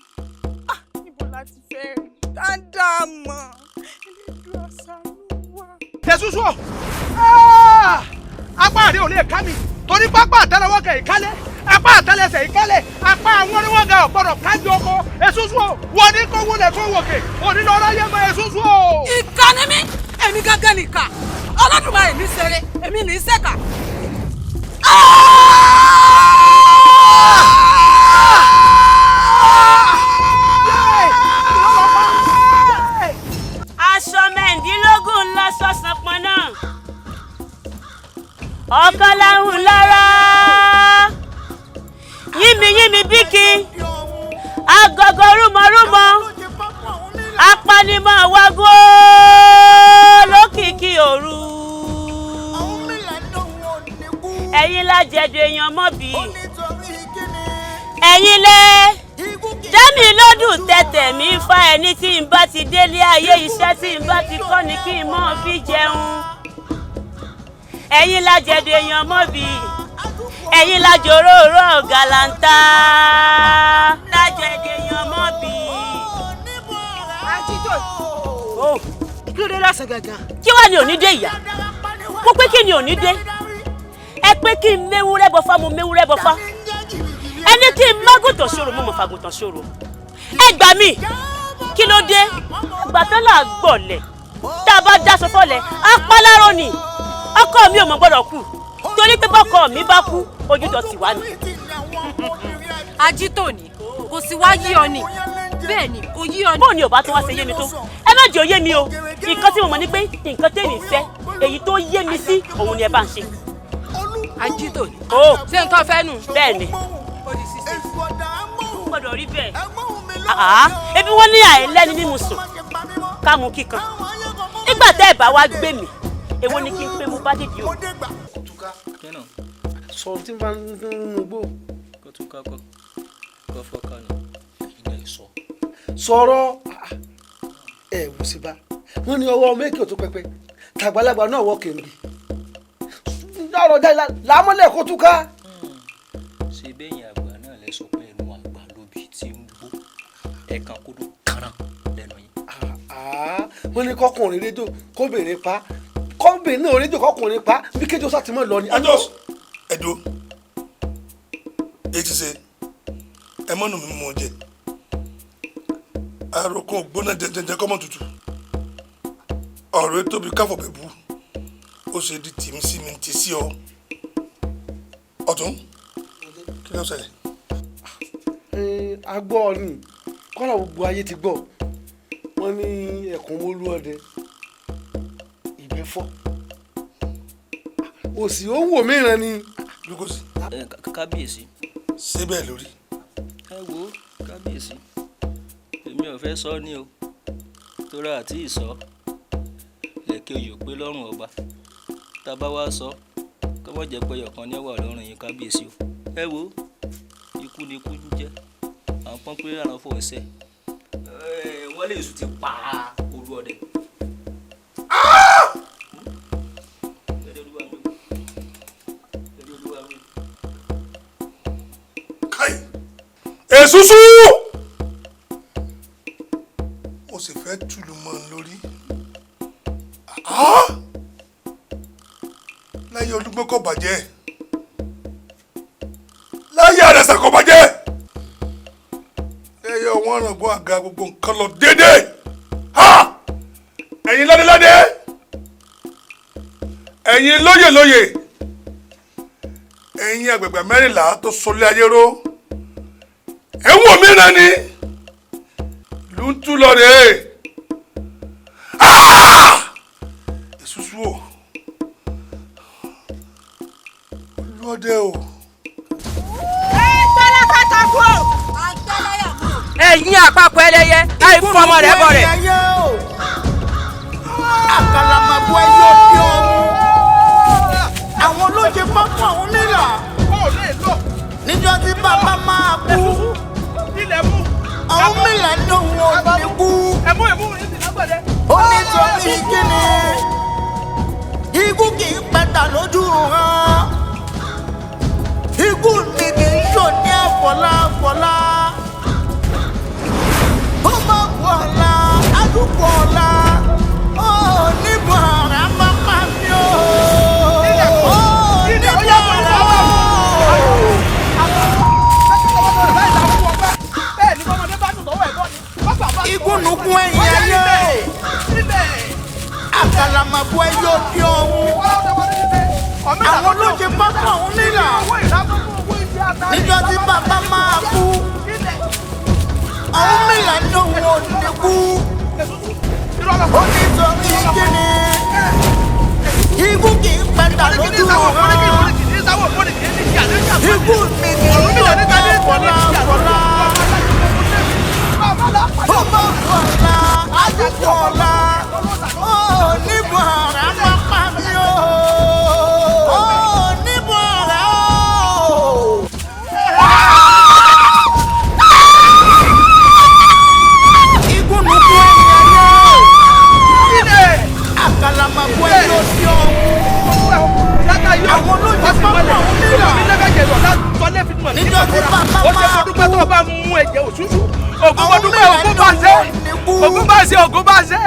S1: níbo la ti fẹ́ rí dáadáa mọ̀? Ẹlẹ́dùn àṣàánú wa.
S11: Èṣùṣù o, apá rẹ ò lè ká mi torí pápá àtẹ́lẹwọ́ kẹ̀ ìkálẹ̀, apá àtẹ́lẹsẹ̀ ìkálẹ̀, apá àwọn oníwọ̀n ga ọ̀gbọ́dọ̀ kájú ọkọ. Èṣùṣù o, wọ́n ní kó wúlẹ̀ kó wòkè, òní lọ́ọ́ ráyé mọ́ Èṣùṣù o.
S8: Ìkà ni mí, èmi gángan nìkà, Olódùmarè ní ṣeré, èmi ní ṣèkà.
S13: Aṣọ mẹ́ǹdínlógún lọ sọ̀sán pọn náà. Ọ̀kan láhùn lára. Yínmi bíkì. Agogo rúmọrúmọ. Apanimọ̀ wágó lókìkí òru. Ẹ̀yin la jẹ̀dọ̀ èèyàn mọ́bì. Ẹ̀yin lẹ dámì lọ́dún tẹ̀tẹ̀ mi fa ẹni tí n bá ti délé ayé iṣẹ́ tí n bá ti kọ́ ni kí n mọ̀ fi jẹun. Ẹ̀yin la jẹ̀dọ̀ èèyàn mọ́bì. Ẹ̀yin la jòróró gàlàǹtà. La jẹ̀dọ̀ èèyàn mọ́bì.
S7: Kí ló dé lọ́sàn gangan?
S13: Kí wàá ní òní dé ìyá? Mo pé kí ni òní dé? Ẹ pé kí n méwúrẹ́ bọ́fá mo méwúrẹ́ bọ́fá. Ẹni kí n mágùntàn ṣòro mo mọ̀ fàgùntàn ṣòro. Ẹ gbà mí, kí ló dé? Gbàtán là gbọ̀lẹ̀. Tá a bá dáṣọ fọ́lẹ̀, á pa láró ni. Ọkọ mi ò mọ̀ gbọ́dọ̀ kú. Torí pé bọ́kọ mi bá kú, ojútọ̀ sì wá ni.
S15: Ajítòní, kò sì wá yí ọ ni. Bẹ́ẹ̀ ni, kò yí ọ ni.
S13: Bóò ni ò bá tún wá ṣe yé mi tó. Ẹ má jẹ́ ó yé mi o. Nǹkan tí mo mọ̀ ni pé nǹkan tèmi fẹ́, èyí tó yé mi sí, òun ni ẹ bá ń ṣe.
S15: Ajítòní.
S13: Ṣé nǹkan fẹ́ nù? Bẹ́ẹ̀ ni. Gbọ́dọ̀ rí bẹ́ẹ̀. Ebi wọ́n ní àìlẹ́ni mímu sùn ká mú kíkan. Nígbà tẹ́ ẹ̀ bá wá gbé mi, èwo ni kí n pé mo bá dìde o.
S11: Sọ tí n bá ń mú gbó.
S10: Kó tún ká kọ́ fọ́ká nù. Ilé ìsọ.
S11: Sọ̀rọ̀ wò sí bá. Wọ́n ní ọwọ́ méjì ò tó pẹpẹ. Tàgbàlagbà náà wọ́ kèmí. Ọ̀rọ̀ jáde lámọ́lẹ̀ kó tún ká.
S10: Ṣé bẹ́yìn àgbà náà lẹ sọ pé ẹnu àgbà lóbi tí ń gbó ẹ̀kan kúrò kàrán lẹ́nu yín.
S11: Wọ́n ní kọkùnrin rédíò kóbìnrin pa kóbìnrin náà rédíò kọkùnrin pa bí kéjọ sátìmọ́ lọ ni.
S9: Ẹ̀dọ́ èyí ti ṣe ẹ mọ́nù mi mọ̀ jẹ àròkàn ògbóná jẹjẹjẹ kọ́mọ tutù ọ̀rọ̀ tóbi káfọ̀ bẹ̀ bú ó ṣe di tìmí sí mi ti sí ọ ọ̀tún kí ló ṣẹlẹ̀.
S11: A gbọ́ ni kọ́nà gbogbo ayé ti gbọ́ wọ́n ní ẹ̀kún mólú ọdẹ ìgbẹ́fọ́ òsì ó ń wò mìíràn ni.
S10: Kábíyèsí.
S9: Ṣé bẹ́ẹ̀ lórí.
S10: Ẹ wo kábíyèsí èmi ò fẹ́ sọ ní o torí àti ìsọ lẹ́kẹ́ oyè pé lọ́rùn ọba tá a bá wá sọ kọ́mọ́ jẹ́ pé ọ̀kan ní ẹ̀wà lọ́rùn yín kábíyèsí o. Ẹ wo ikú ni ikú ń jẹ́ àwọn pọ́n pé àrùn fò ẹsẹ̀ wọ́n lè sùn ti pa olú ọdẹ.
S9: Èṣùṣù mo sì fẹ́ tùlù mọ́ ọ lórí láyé olúgbọ́n kò bàjẹ́ lẹ́sẹ̀ kọ́ bàjẹ́ ẹyẹ ọ̀wọ́n ọ̀ràngún àga gbogbo nǹkan lọ déédéé ẹ̀yin ládéládé ẹ̀yin lóyèlóyè ẹ̀yin àgbègbè mẹ́rìnlá tó sọlé ayé ró ẹ̀wọ̀n mìíràn ni ló ń tú lọ rèé èsùsù o olúọdẹ o.
S14: ẹ̀yin àpapọ̀ ẹlẹ́yẹ àìfọmọ rẹ̀ bọ̀ rẹ̀.
S11: àkàlàmàgbọ́ ẹyọ bí ọmú àwọn olóye pápá àwọn mìíràn níjọ́ tí bàbá máa kú àwọn mìíràn ní òun ò ní kú ó ní torí kíni ikú kì í pẹ́ta lójú hàn ikú ni kì í ṣò ní àfọláfọlá ó máa kú ọ̀la àdúgbò ọ̀la ó níbo ọ̀rá máa pa mí o ó níbo ọ̀rá o. igúnnugún ẹ̀yìn ayé àkàlàmàgbọ́ ẹyọ bí ọ̀hún àwọn olóye pápá ọ̀hún nílà níjọ́ tí bàbá máa kú ọ̀hún nílà ní òun ò ní kú ó ní torí kíni ikú kì í pẹ́ta lójú hàn ikú mi kì í yọ̀ ní fọláfọlá ó bá fọlá àdúgbò ọ̀la ó níbo ọ̀rá máa pa mí o ó níbo ọ̀rá o. igúnnugún ẹ̀yìn ayé àkàlàmàgbọ́ ẹ̀yọ sí ọ̀hún àwọn olóyè pápá ọ̀hún nílà níjọ́ tí bàbá máa kú
S14: Ògún bá dúpẹ́ Ògún bá ṣe Ògún bá ṣe Ògún bá ṣe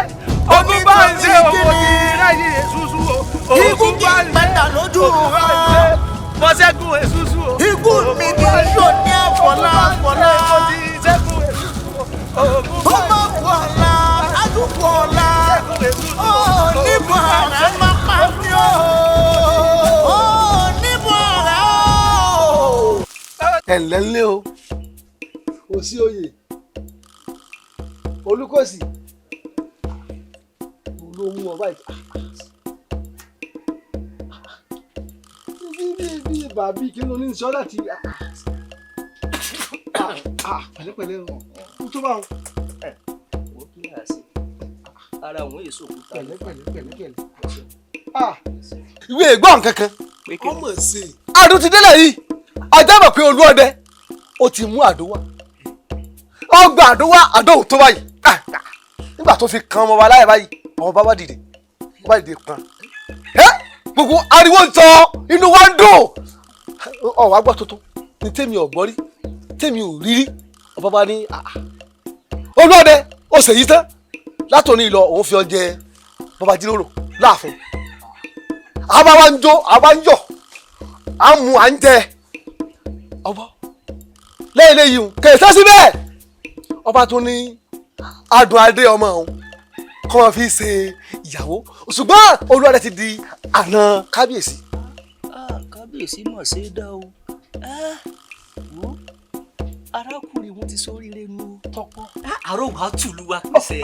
S14: Ògún bá ṣe owó ti ráyè èsúsú o
S11: ikú kì í pẹ́ta lójú hàn
S14: bọ́sẹ̀gùn èsúsú o
S11: ikú mi kì í ṣò ní àfọláfọlá ó má kú ọ̀la àdúgbò ọ̀la ó níbo ọ̀rá máa pa mí o ó níbo ọ̀rá o.
S16: ẹ ǹlẹ́ ńlẹ́ o kò sí oyè olùkọ́sì ló mú ọba ìta bí bàbí kí ló ní sọ láti pẹ̀lẹ́pẹ̀lẹ́ kú tó bá wọn.
S19: ó kí ni àṣẹ ara òun èso òkúta.
S16: pẹ̀lẹ́pẹ̀lẹ́ ìwé ìgbọ́n kankan
S9: ọmọ ṣe.
S16: àdó ti délẹ̀ yìí ọjọ́ mọ̀ pé olúọdẹ ó ti mú àdó wá ọgbà àdó wá àdó ò tó báyìí nígbà tó fi kan ọmọ wa láyé báyìí ọmọ bá wá dìde pọn gbogbo ariwo ń tọ inú wa ń dùn ọwọ́ agbọ́ tuntun ní tèmi ò gbọ́ rí tèmi ò rí rí ọba bá ní olúọdẹ ó ṣèyí tán látòní ìlọ òun fi ọjẹ bàbá jíròrò láàfin àbá wa ń jó àbá ń yọ à ń mu à ń jẹ ọbọ lẹ́yìn lẹ́yìn kẹsàn síbẹ̀ ọba tún ní adùn adé ọmọ òun kọ́ wọn fi ṣe ìyàwó ṣùgbọ́n olúwadé ti di àna kábíyèsí.
S19: kábíyèsí mọ̀ ṣe é dá o wo arákùnrin wọn ti sóríire nu tọpọ àrò wàá tùlù wa pèsè.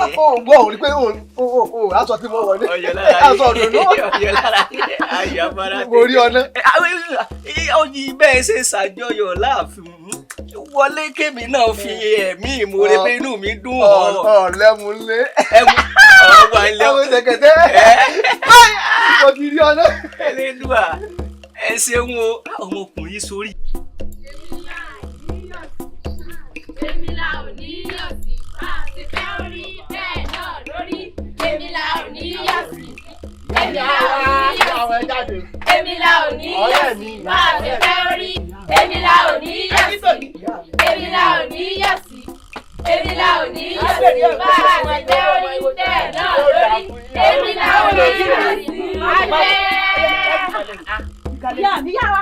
S16: gbọ́ ò rí pé aṣọ tí mo wọ̀ ní aṣọ òdòdó
S19: ayọ̀ abara
S16: mo rí ọ̀nà.
S19: oyin bẹ́ẹ̀ ṣe ṣàjọyọ̀ láàfin wọlé kémi náà fi ẹ̀mí ìmoore pé inú mi dùn ọ́.
S16: lẹ́mu lé.
S19: ọwọ́ ilé
S16: ọwọ́ ṣẹ̀kẹ̀tẹ̀. mo ti rí ọ̀nà.
S19: Elédùà ẹ ṣeun o ọmọkùnrin sórí.
S20: èmi la ò ní yọ̀ sí bá a ti fẹ́ orí bẹ́ẹ̀ náà lórí èmi la ò ní yọ̀ sí èmi la ò ní yọ̀ sí èmi la ò ní yọ̀ sí bá a ti fẹ́ orí èmi la ò ní yọ̀ sí èmi la ò ní yọ̀ sí èmi la ò ní yọ̀ sí bá a ti fẹ́ orí bẹ́ẹ̀ náà lórí èmi la ò ní yọ̀ sí ajẹ́. ìyá mi yá wa.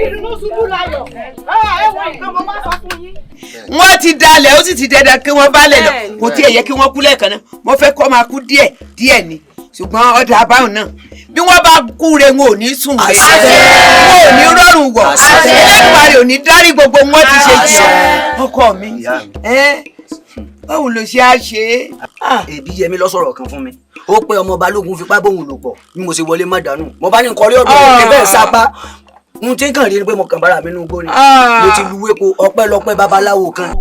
S15: ìdùnnú ṣubú láyọ̀. Ẹ wọ nǹkan mo bá sọ fún yín.
S14: Wọ́n ti dalẹ̀ ó sì ti dandan kí wọ́n bá lẹ̀ lọ kò tiẹ̀ yẹ kí wọ́n kú lẹ́ẹ̀kan náà mo fẹ́ kó máa kú díẹ̀ díẹ̀ ni ṣùgbọ́n ọ̀dà àbáwọn náà bí wọ́n bá kúre wọn ò ní sùn lé wọn ò ní rọrùn wọ̀ ẹlẹ́dùnmarè ò ní dárí gbogbo wọn ti ṣe jẹ́ ọkọ mi báwo ló ṣe á ṣe é.
S19: Ẹbí Yẹmí lọ sọ̀rọ̀ kan fún mi ó pé ọmọ Balógun fipá bóun lò pọ̀ bí mo ṣe wọlé má dànù mo bá ní nǹkan rí ọ̀dọ̀ rẹ̀ bẹ́ẹ̀ sápá n tí kàn rí ni pé mo kàn bára mi nínú igbó ni mo ti lu epo ọpẹ́lọpẹ́ babaláwo kan.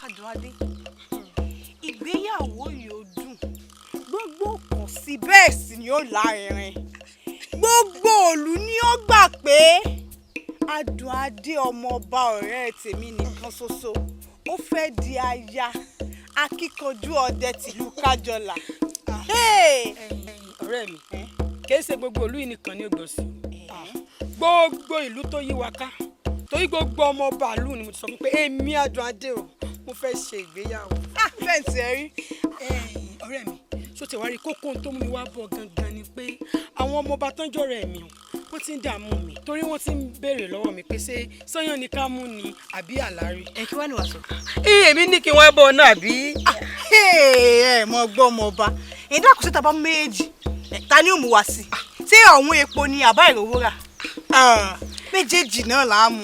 S1: Adùnadé ìgbéyàwó yóò dùn gbogbo kàn sí bẹ́ẹ̀ sì ni ó lárinrin gbogbo òlú ni ó gbà pé Adùnadé ọmọọba ọ̀rẹ́ tèmi nìkan ṣoṣo ó fẹ́ di aya akíkanjú ọdẹ tìlú Kájọlà.
S7: Ọ̀rẹ́ mi kìí ṣe gbogbo ìlú yìí nìkan ní ògbó sí gbogbo ìlú tó yí wa ká torí gbogbo ọmọ bàálù ni mo ti sọ fún pé èmi Adùnadé o mo fẹ́ ṣe ìgbéyàwó.
S1: Fẹ́ǹsì ẹ rí.
S7: Ọ̀rẹ́ mi ṣó ti wá rí kókó tó mú mi wá bọ̀ gangan ni pé àwọn ọmọ ọba tán jọ̀rọ̀ ẹ̀mí o wọ́n ti ń dààmú mi torí wọ́n ti ń béèrè lọ́wọ́ mi pé ṣé sọ́yàn ni ká mú ni àbí àlárí.
S15: Kí wá ní wàá sọ.
S7: Èmi ní kí wọ́n bọ̀ náà bí.
S1: Ẹ mọ gbọ́ ọmọ ọba ìdákùn sí tàbá méjì ta ni ó mú wá sí ṣé ọ̀hún epo ni àbá ìrówó rà méjèèjì náà là á mú.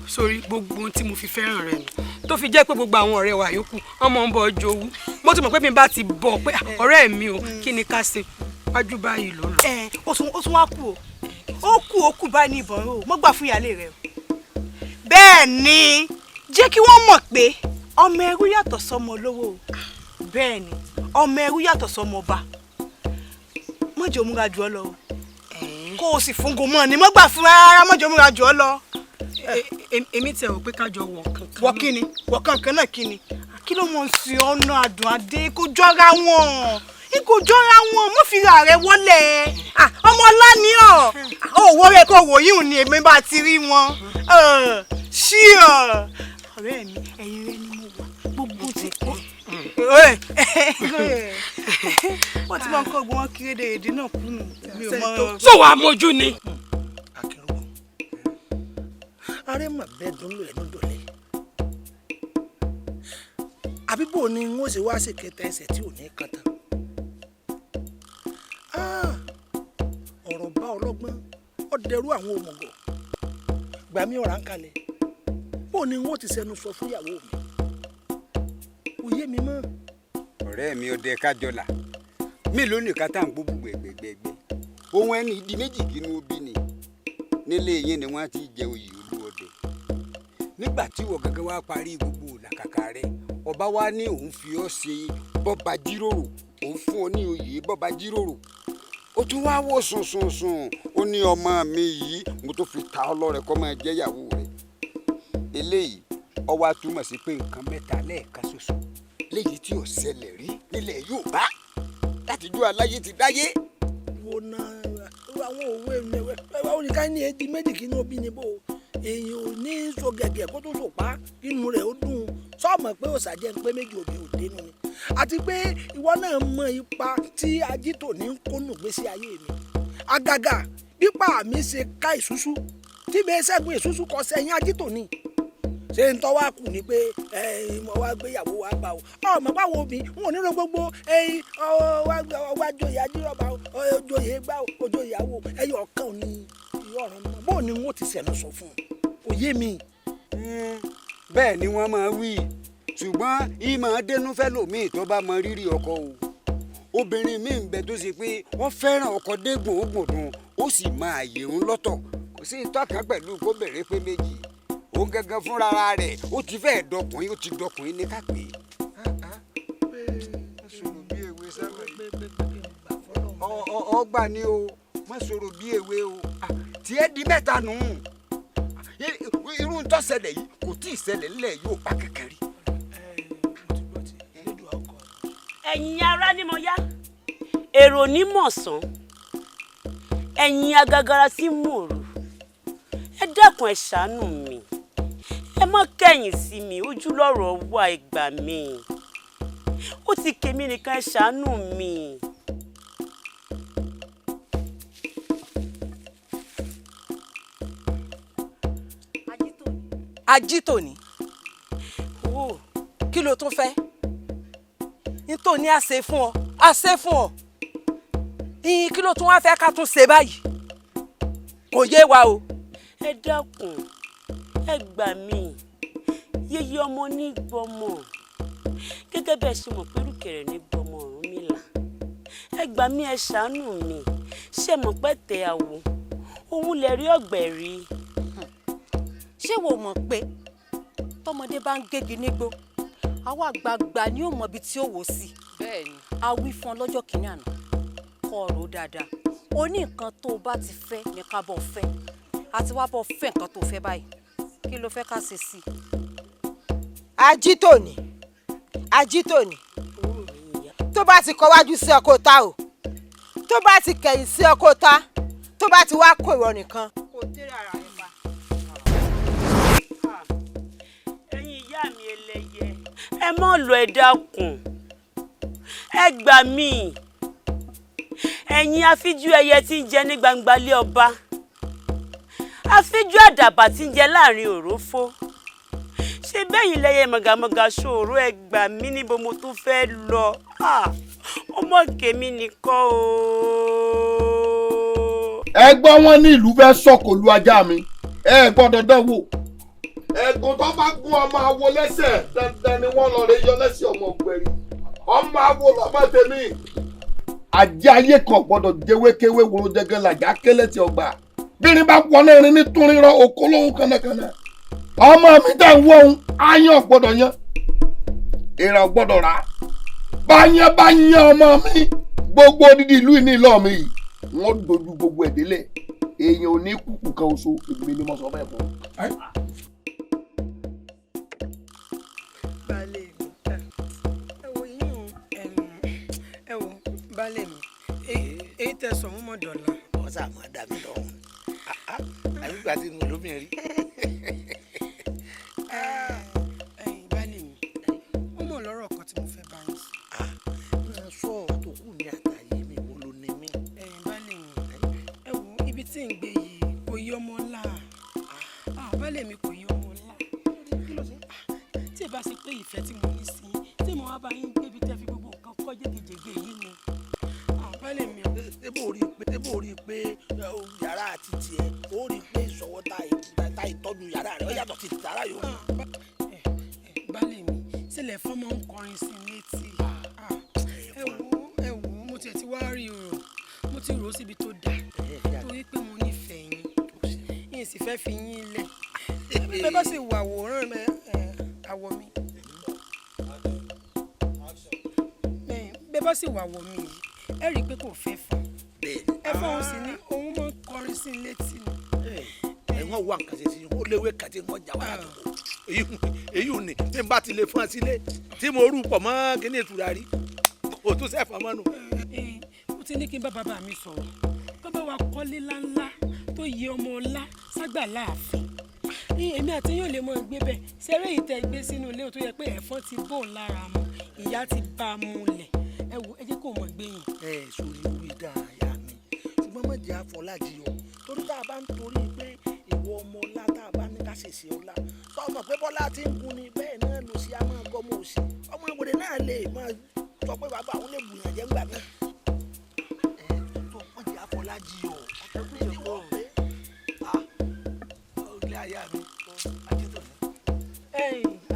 S7: Sórí gbogbo ohun tí mo fi fẹ́ràn rẹ̀ nù tó fi jẹ́ pé gbogbo àwọn ọ̀rẹ́ wa yòókù ọmọ ń bọ̀ jowú mo ti mọ̀ pé mi bá ti bọ̀ pé ọ̀rẹ́ mi o kí ni ká ṣe wájú báyìí ló lọ.
S1: Ó tún wá kú o ó kú báyìí ní ìbọn o mo gbà fún ìyáálé rẹ o. Bẹ́ẹ̀ ni jẹ́ kí wọ́n mọ̀ pé ọmọ ẹrú yàtọ̀ sọmọ olówó o bẹ́ẹ̀ ni ọmọ ẹrú yàtọ̀ sọmọ ọba mọ̀jọ̀ múra jù ọ lọ o kó o sì fún gomọ ni mo gbà fún rárá mọ̀jọ̀ múra jù ọ lọ.
S7: Èmi tẹ̀ wọ́n pé kájọ wọ̀ kankan.
S1: Wọ́n kí ni wọ́n kankan náà kí ni kí ló mọ̀ sí ọ̀nà Adùnadé kó jọra wọn kó jọra wọn mo fi ra rẹ wọlé ọmọ ọlá ni ọ wọ rẹ kó wò yíùn ni èmi bá ti rí wọn ṣí ọ̀rẹ́ mi ẹ̀yìn rẹ ni mo wà gbogbo ti kọ́ wọ́n ti máa ń kọ́ gbọ́n wọn kiri èdè náà kúnnù mi ò mọ.
S7: sọ wàá mójú ni.
S11: Ààrẹ mà bẹ́ẹ̀ dùn lò ẹnu dọ̀lẹ́ àbí bò ni n ó ṣe wá sí kẹta ẹsẹ̀ tí ò ní kan tán ọ̀rọ̀ bá ọlọ́gbọ́n ó dẹrú àwọn òmùgọ̀ gbà mí ọ̀rá ń kalẹ̀ bò ni n ó ti sẹnu sọ fún ìyàwó mi kò yé mi mọ́.
S3: ọ̀rẹ́ mi ọdẹ Kájọlà mélòó nìkan tá à ń gbógbó gbẹgbẹgbẹ ohun ẹni ìdí méjì kínú bí ni nílé yín ni wọ́n ti jẹ oyè Olúọdẹ nígbà tí wọ́n gẹ́gẹ́ wá parí gbogbo làkàkà rẹ̀ ọba wa ní òun fi ọ́ ṣe bọ́ba jíròrò òun fún ọ ní oyè bọ́ba jíròrò ó tún wá wò sùnsùnsùn ó ní ọmọ mi yìí mo tó fi ta ọ lọ́rẹ kọ́ máa jẹ́ ìyàwó rẹ̀ eléyìí ó wá túmọ̀ sí pé nǹkan mẹ́ta lẹ́ẹ̀kan ṣoṣo léyìí tí ò ṣẹlẹ̀ rí nílẹ̀ Yorùbá látijọ́ aláyé ti dáyé.
S11: wo na àwọn òwe mẹwẹ báwo ni ká ní edi méjì kí ní òbí ni bò èyí ò ní so gẹ̀gẹ̀ kó tó so pa inú rẹ̀ ó dùn sọ́ọ̀mọ̀ pé òòsà jẹ́ pé méjì òbí ò dénú ni àti pé ìwọ náà mọ ipa tí ajítò ní kónú gbésí ayé mi àgàgà pípa mi ṣe ká ìṣúṣú tí mi ṣẹ́gun ìṣúṣú kọ sẹ́yìn ajítò ni ṣé ń tọ́ wá kù ni pé mo wá gbéyàwó wá gbà ó ọmọ báwo mi n ò nílò gbogbo wá joyè ajírọ̀bà ojoyè gbà ojoyè àwò ẹyọ ọ̀kan ní ọ̀ràn náà bóun ni n ó ti sẹ̀nu sọ fún un òye mi.
S3: bẹ́ẹ̀ ni wọ́n máa wí ṣùgbọ́n ìmọ̀ dénúfẹ́ lòmíì tó bá mọ rírì ọkọ o obìnrin míì ń bẹ tó ṣe pé wọ́n fẹ́ràn ọkọ dégbòn ògbòdùn ó sì máa yè ń lọ́tọ̀ kò sí ìtọ́kàn pẹ̀lú kó bèrè pé méjì òun gangan fúnra rẹ̀ ó ti fẹ́ẹ̀ dọkùnrin ó ti dọkùnrin ní kápẹ́. ọgbà ni o má sọ̀rọ̀ bí èwe o tiẹ̀ di mẹ́ta nù irú ń tó ṣẹlẹ̀ yìí kò tí ì ṣẹlẹ̀ nílẹ̀ yóò bá kẹ̀kẹ́ rí.
S13: ẹ̀yin ará ni mo yá èrò ní mọ̀sán ẹ̀yin agagara sí mòrò ẹ dákun ẹ ṣàánú mi ẹ má kẹ̀yìn sí mi ojú lọ́rọ̀ wà ìgbà mi ó ti kèmí nìkan ẹ ṣàánú mi.
S1: Ajítòní o kí ló tún fẹ́ nítorí a ṣe fún ọ kí ló tún wá fẹ́ ká tún ṣe báyìí kò yé wa o.
S13: Ẹ dákun ẹ gbà mí yeye ọmọ ní gbọmọ gẹ́gẹ́ bẹ́ẹ̀ ṣe mọ̀ pé rúkẹ̀rẹ̀ ní gbọmọ Ọ̀rúnmìlà. Ẹ gbà mí ẹ ṣàánú mi ṣe mọ̀ pé tẹ àwò òun lè rí ọ̀gbẹ̀ rí.
S15: Ṣé wo mọ̀ pé tọmọdé bá ń gégi nígbó àwọn àgbààgbà ni ó mọ ibi tí ó wò sí.
S1: Bẹ́ẹ̀ni.
S15: A wí fún ọ lọ́jọ́ kìíní àná kọ́ ọ̀rọ̀ dáadáa o ní nǹkan tó o bá ti fẹ́ ní ká bọ̀ fẹ́ àti wá bọ̀ fẹ́ nǹkan tó o fẹ́ báyìí kí ló fẹ́ ká ṣe sí i.
S21: Ajítòní tó bá ti kọwájú sí ọkọ ta o tó bá ti kẹ̀yìn sí ọkọ ta tó bá ti wá kó ìwọ nìkan.
S15: kò tẹ́lẹ̀ ara rẹ̀ pa.
S13: Ẹ̀yin ìyá mi ẹlẹ́yẹ ẹ mọ́ lọ ẹ dákun ẹ gbà mí ẹ̀yin afíjú ẹyẹ tí ń jẹ ní gbangba lé ọba afíjú àdàbà tí ń jẹ láàrin òrófó ṣé bẹ́yìn lẹ́yẹ mọ̀gàmọ̀gà ṣòro ẹ gbà mí níbo mo tún fẹ́ lọ ọmọ kèmí nìkan o.
S16: Ẹ gbọ́ wọn ní ìlú fẹ́ sọ̀kò lu ajá mi ẹ gbọ́dọ̀ dánwò ẹ̀gùn tó bá gún ọmọ awo lẹ́sẹ̀ dandan ni wọ́n lọ rẹ yọ lẹ́sẹ̀ ọmọ ògbẹ̀rì ọmọ awo lọ́mọ tèmi. Ajá ayé kan gbọ́dọ̀ jẹ́wékéwé wòrò jẹgẹ làjà kélé tí ọgbà bírin bá wọlé irin ní túnrin rọ òkú lóhun kánnakánná ọmọ mi dẹ̀ ń wọ ohun áyán gbọ́dọ̀ yan ìrà gbọ́dọ̀ rà bá yan ọmọ mi gbogbo odidi ìlú ìní ìlọ mi yìí wọ́n dojú gbogbo ẹ̀ délẹ̀ èèyàn ò ní kúkú kan oṣù èmi ni mo sọ bẹ́ẹ̀ fún.
S7: Baálé mi ẹ wo yín ẹ wo baálé mi èyí tẹ́ sọ mọ́ dọ̀la.
S11: ọ̀sà máa dà mí lọ́hùn àbígbà tí mo lómi rí.
S7: Baálé mi ó mọ̀ lọ́rọ̀ kan tí mo fẹ́ bá yín sí.
S11: máa sọ tó kù ní àtàyè mi wo ló ní mí.
S7: Baálé mi ẹ wo ibi tí ń gbé yìí kò yí ọmọ ńlá baálé mi kò yí ọmọ ńlá tí ẹ bá ṣe pé ìfẹ́ tí mo ní sí tí mo wá bá yín gbébi tẹ́ fi gbogbo nǹkan kọ́ jégejège yìí ni baálé mi.
S11: débò rí i pé yàrá àti tiẹ̀ ó rí i pé ìṣọwọ́ ta ìtọ́jú yàrá rẹ̀ ó yàtọ̀ sí yàrá yòókù.
S7: Baálé mi sílẹ̀ fún ọmọ ń kọrin sí létí ẹ wò mo tiẹ̀ ti wá rí o mo ti rò ó síbi tó dáa torí pé mo nífẹ̀ẹ́ yín sì fẹ́ fi yín lẹ̀ bẹ́ẹ̀ bá sì wà àwòrán àwọ̀ mi bẹ́ẹ̀ bá sì wà àwọ̀ mi yìí ẹ rí i pé kò fẹ́ fún ẹ fún òun sì ní òun máa ń kọrin sí létí ni.
S11: ẹ̀wọ̀n wà nǹkan ṣe sí i ó léwé kàtí wọ́n jà wá àdúgbò èyí ò ní tí n bá ti lè fún ẹ sílé tí mo rú pọ̀ mọ́ kíní ìtura rí kò tún sẹ́fọ̀ mọ́nu.
S7: mo ti ní kí n bá bàbá mi sọ̀rọ̀ bàbá wa kọ́lé ńláńlá tó yẹ ọmọ ọlá ságbà láàfin èmi àti yóò lè mọ gbé bẹ́ẹ̀ ṣeré yìí tẹ gbé sínú ilé tó yẹ pé ẹ̀fọn ti bò lára mu ìyá ti bá a múlẹ̀ ẹ wo ẹ jẹ́ kó mọ̀ gbé yìn.
S11: sórí orí dáa mi ṣùgbọ́n má jẹ́ àfọlájì o torí tá a bá ń torí pé ìwọ ọmọ ọlá tá a bá ní ká ṣèṣe ọlá tó mọ̀ pé bọ́lá ti ń kun ni bẹ́ẹ̀ náà ló ṣe á máa gọ́mọ òsì ọmọ ìwòrè náà lè máa sọ pé bàbá àwọn lè bùyàn jẹ́ ńgbà náà. tó má jẹ́ àfọlájì o ọ̀tọ̀ ní wọ́n pé ilé ayá mi Ajítòní.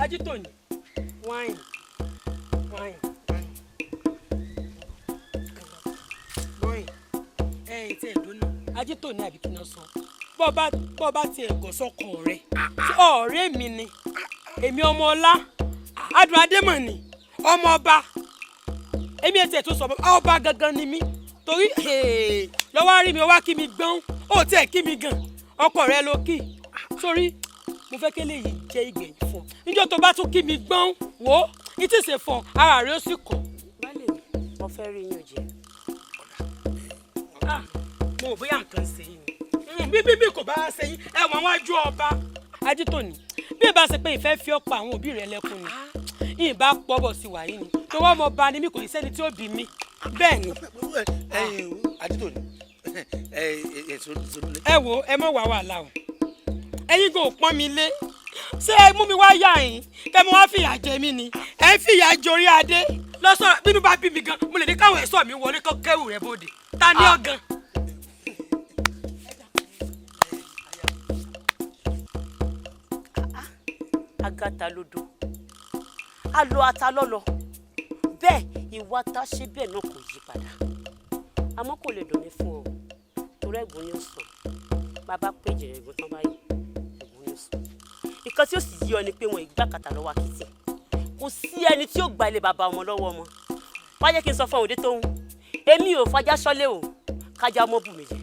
S7: Ajítòní wáìn. Tí ẹ̀dọ́nà Ajítòní àbí kí n sọ bọ́ bá ti ẹ̀gọ́ sọ́kàn rẹ̀ ọ̀rẹ́ mi ni èmi ọmọ ọlá adùn adémọ̀nì ọmọ ọba èmi ẹ̀ tí ẹ̀ tó sọ ọba gangan ni mí torí lọ́wọ́ rí mi wá kí mi gbọ́n ó tiẹ̀ kí mi gan ọkọ rẹ ló kì sórí mo fẹ́ kélé yìí jẹ́ ìgbẹ̀yìn fún ọ níjọ́ tó bá tún kí mi gbọ́n wò ó ní tí ì ṣe fún ọ ara rẹ ó sì kọ̀.
S13: Baálé mi mo fẹ́ rí yín jẹ.
S7: mo ò bóyá nǹkan ṣe yín ni bí kò bá ṣe yín ẹ̀wọ̀n wájú ọba Ajítòní bí ẹ bá ṣe pé ìfẹ́ fi ọ̀pọ̀ àwọn òbí rẹ lẹ́kùn ni ìbá pọ́bọ̀ sí wàyí ni tó wọ́n mọ bá ní mi kò ní sẹ́ni tí ó bí mi bẹ́ẹ̀ ni.
S11: àdìtò ni
S7: ẹ wo ẹ mọ̀ wá wàhálà o ẹ̀yin kò pọ́n mi lé ṣé ẹ mú mi wá yà yín kẹ́ mo wá fìyà jẹ mí ni ẹ ń fìyà jorí adé lọ́sọ̀rọ̀ bínú bá bí mi gan mo lè ní káwọn ẹ̀ṣọ́ mi wọlé kọ́ kẹ́wù rẹ̀ bóde ta ní ọ̀gán.
S13: agata lodo alo ata lọlọ bẹ́ẹ̀ ìwà ta ṣe bẹ́ẹ̀ náà kò yí padà àmọ́ kò lè dùn mí fún ọ torí ẹ̀gbọ́n ni ó sọ bàbá pé jẹrẹ ẹ̀gbọ́n tán báyìí ẹ̀gbọ́n ni ó sọ ìkan tí ó sì yí ọ ni pé wọn ìgbà kàtà lọ́wọ́ akitì kò sí ẹni tí ó gba ilé bàbá ọmọ lọ́wọ́ ọmọ wá jẹ́ kí n sọ fún òde tóun èmi ò fajá sọ́lé o kájà ọmọ bù mí jẹ.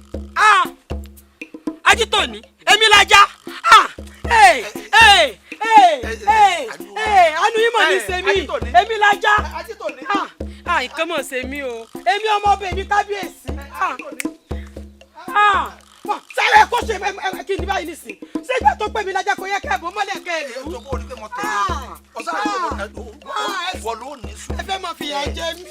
S7: ajito ni èmi lajá anu yín mọ̀ ní sẹ́mi èmi lajá nǹkan mọ̀ sẹ́mi o èmi ọmọ ọbẹ̀ èmi kábíyèsí sáré kó ṣe kí ni báyìí nìsín ṣé ìgbà tó pè mí lajá kò yẹ kẹ́ ẹ̀ bọ́ mọ́lẹ̀ kẹ́ ẹ̀ rẹ̀ wú. ẹ fẹ́ mọ̀ fìyà jẹ mí.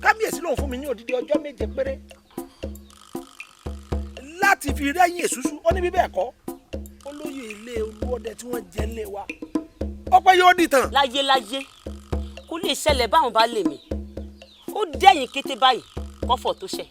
S11: kábíyèsí lòun fún mi ní odidi ọjọ́ 7 péré láti fi rẹ́yìn èṣùṣù ó ní bí bẹ́ẹ̀ kọ́ olóyè ilé olúọdẹ tí wọ́n jẹ́ lé wa ọpẹ́ yóò dìtàn.
S13: láyéláyé kò lè ṣẹlẹ̀ báwọn bá lè mí ó dẹ́yìn kété báyìí kọ́fọ̀ tó ṣẹ.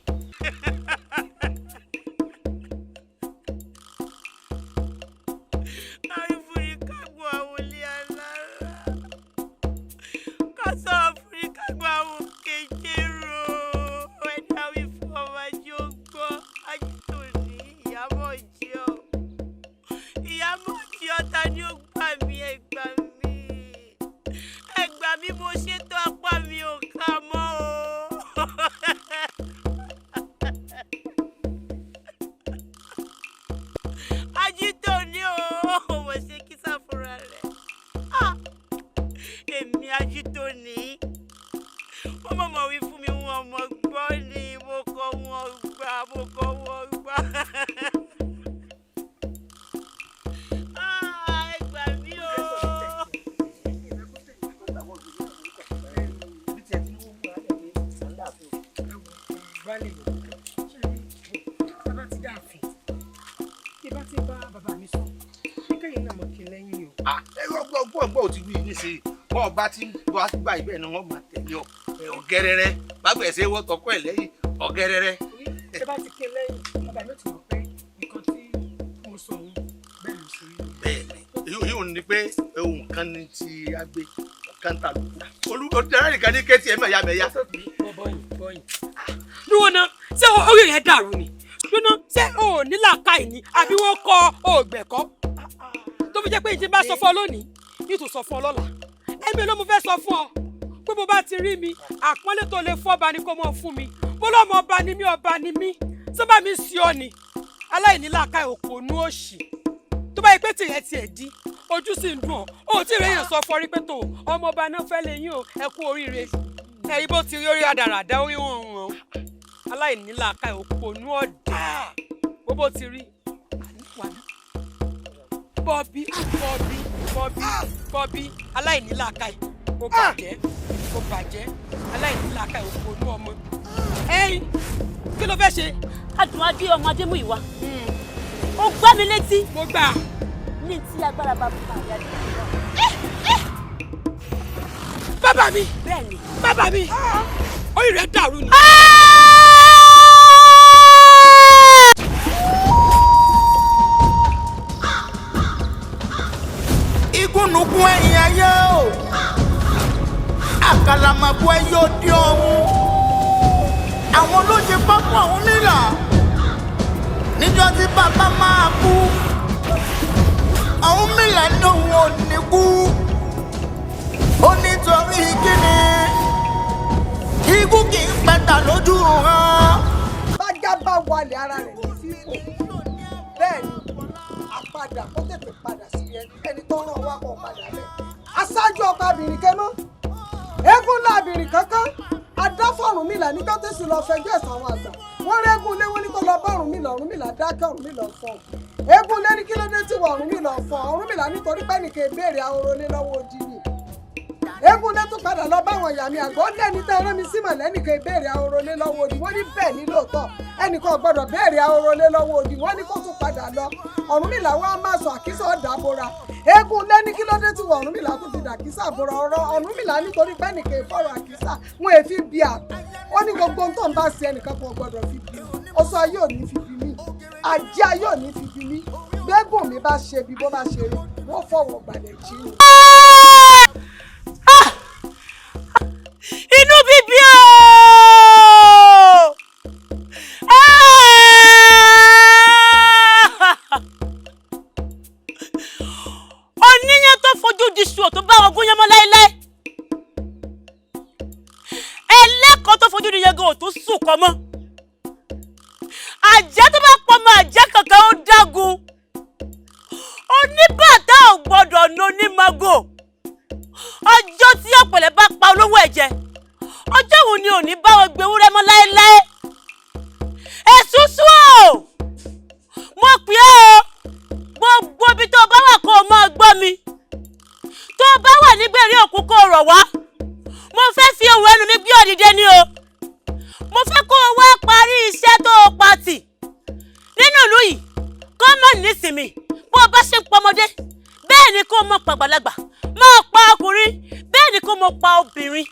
S11: bá ti wá gbà ibẹ̀ ni wọ́n máa tẹ̀lé ọ ọ̀gẹ́rẹ́rẹ́ bágbà ẹ̀sẹ̀ wọ́n tọkọ ẹ̀ lẹ́yìn ọ̀gẹ́rẹ́rẹ́.
S7: ẹ bá ti ké lẹ́yìn bàbá mi ò ti mọ̀ pé nǹkan tí mo sọ òun bẹ́ẹ̀ ló ṣe rí.
S11: bẹ́ẹ̀ni yóò ní pé ohun kan ní ti agbe kan ta ló olùdarí nìkan ní kéétì ẹ̀ mẹ̀yàmẹ̀yà.
S7: bọ́yìn lúwo náà ṣé orí rẹ̀ dàrú ni lúwo ṣé o ò ní làákàyè ni àbí wọ́n kọ́ ògbẹ̀kọ́ tó fi jẹ́ pé ìjì bá sọ fún ọ lónìí yóò tún sọ fún ọ lọ́la ẹ̀mí ló mú fẹ́ sọ fún ọ pé bó bá ti rí mi àpọ́nlé tó lè fún ọba ni kó mọ̀ fún mi bó lọ́mọ ọba ni mí sábà mi sí ọ ni aláìní làákàyè òpònú òṣì tó bá yẹ pé tìyẹ tiẹ̀ di ojú sì ń dùn ọ́ tí ìrẹ́yìn sọ fọ́ rí pé tó ọmọ ọba náà fẹ́ lè yín o ẹ kú oríire ẹ̀yin bó ti rí orí àdàràdà orí wọn hàn aláìnílàákà òpònú ọ̀dà bó ti rí bọ́bí aláìnílàákà kò bàjẹ́ aláìnílàákà òpònú ọmọ. ẹ̀yin kí ló fẹ́ ṣe.
S13: adùn adé ọmọ Adémúyìwá ó gbá mi létí.
S7: mo gbà.
S13: ní tí agbára bá bá mi adé.
S7: bàbá mi.
S13: bẹ́ẹ̀ni.
S7: bàbá mi. orí rẹ̀ dàrú ni.
S11: igúnnugún ẹ̀yìn ayé o àkàlàmàgbò ẹyẹ òde ọ̀hún àwọn ló ṣe pápá ọ̀hún nílà níjọ́ tí bàbá máa kú ọ̀hún mìlà ní òun ò ní kú ó nítorí kíni ikú kì í pẹ̀tà lójú hàn.
S5: bájá bá wálé ara rẹ̀ ní fífò bẹ́ẹ̀ ni àpadà kó tètè padà sí ẹni tó ràn wá kó padà bẹ́ẹ̀. aṣáájú ọkọ abìnrin kẹ́mọ́ eégún láàbìnrin kankan adáfọ̀rúnmìlà ní kọ́tẹ́sì lọ fẹjọ́ ẹ̀sán àwọn àgbà wọ́n rẹ́gùn lé wọ́n ní kó lọ bá Ọ̀rúnmìlà dákẹ́ Ọ̀rúnmìlà fọ́ eégún lé ní kí ló dé tí wọ́n Ọ̀rúnmìlà fọ́ Ọ̀rúnmìlà nítorí pé nìkan ìbéèrè ahoro lé lọ́wọ́ odi ni eégún lé tún padà lọ báwọn ìyá mi àgbọ̀ lẹ́ni tẹ́ ẹran mi símọ̀ lẹ́nìkan ìbéèrè ahoro lé lọ́wọ́ odi wọ́n ní bẹ́ẹ̀ ní lóòótọ́ ẹnìkan gbọ́dọ̀ béèrè ahoro lé lọ́wọ́ odi wọ́n ní kó tún padà lọ Ọ̀rúnmìlà wa máa sọ àkísà ọ̀dà bora eégún lé ní kí ló dé tí wọ́n Ọ̀rúnmìlà tún fi dàkísà bora ọ̀rọ̀ Ọ̀rúnmìlà nítorí pé nìkan ìfọ̀rọ̀ àkísà wọn èéfi bí a ó ní gbogbo ohun tó ń bá ṣe ẹnìkan kan gbọ́dọ̀ fi bí oṣù ayé ò ní fi bí mí ajé ayé ò ní fi bí mí gbẹ́gùn mi bá ṣe bí bó bá ṣe rí wọ́n fọwọ́ gbalẹ̀ jí ni.
S13: inú bíbí o oníyàn tó fojú di ṣùọ́ tó bá ọgún yẹn mọ́ láéláé ẹlẹ́kọ̀ọ́ tó fojú di yẹn gan ò tó sùn kọ́ mọ́ àjẹ́ tó bá pọ̀ mọ́ àjẹ́ kankan ó dágun oníbàtà ò gbọ́dọ̀ ní onímàgò ọjọ́ tí ọ̀pẹ̀lẹ̀ bá pa olówó ẹ̀jẹ̀ ọjọ́ wo ni ò ní bá wọn gbé ewúrẹ́ mọ́ láéláé èsùsù o mo pè ọ́ gbogbo ibi tó bá wà kó o máa gbọ́ mi tó bá wà nígbèrè òkú kó o rọ̀ wá mo fẹ́ fi ohùn ẹnu mi gbé òdìdé ni o mo fẹ́ kó o wá parí iṣẹ́ tó o pa tì nínú ìlú yìí kó mọ̀ nísìmí bó o bá ṣe ń pọmọdé bẹ́ẹ̀ ni kó o mọ̀ pàgbàlagbà máa pa ọkùnrin bẹ́ẹ̀ ni kó mo pa obìnrin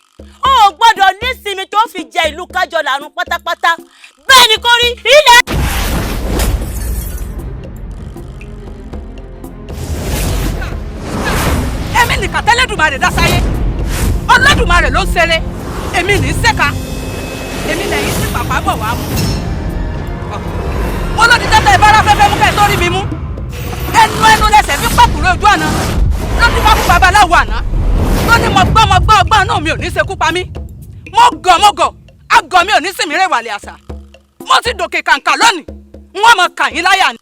S13: o ò gbọ́dọ̀ nísinmi tó fi jẹ ìlú kájọ làrún pátápátá bẹ́ẹ̀ ni kó rí ilẹ̀.
S8: èmi nìkan tẹ́lẹ̀dùmarè dá sáyé Olódùmarè ló ń ṣeré èmi ní í ṣèkà èmi lẹ́yìn sí pàpà bọ̀ wá mú olódì tẹ́tẹ́ ìbára fẹ́fẹ́ mú kẹ́ ẹ̀ tó rí mi mú ẹnu lẹ́sẹ̀ fi pàkúrò ojú àná lọ́dún bá fún babaláwo àná lóní mo gbọ́ ọgbọ́n náà mi ò ní ṣekú pa mí mo gọ̀ àgọ́ mi ò ní sìnmí rẹ̀ wàlẹ̀ àṣà mo ti dòkè kàǹkà lónìí wọ́n mọ kà yín láyà ni.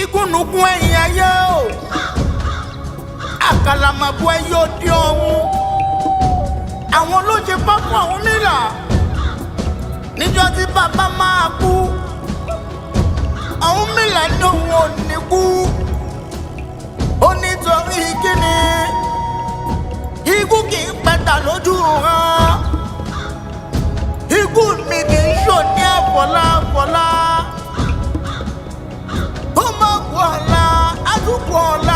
S11: igúnnugún ẹ̀yìn ayé o àkàlàmàgbò ẹyẹ òde ọ̀hún àwọn ló ṣe pápá ọ̀hún nílà níjọ́ tí bàbá máa kú ọ̀hún mìlà ní òun ò ní kú ó nítorí kíni ikú kì í pẹ̀tà lójú hàn ikú mi kì í ṣòní àfọláfọlá ó máa kú ọ̀la àdúgbò ọ̀la.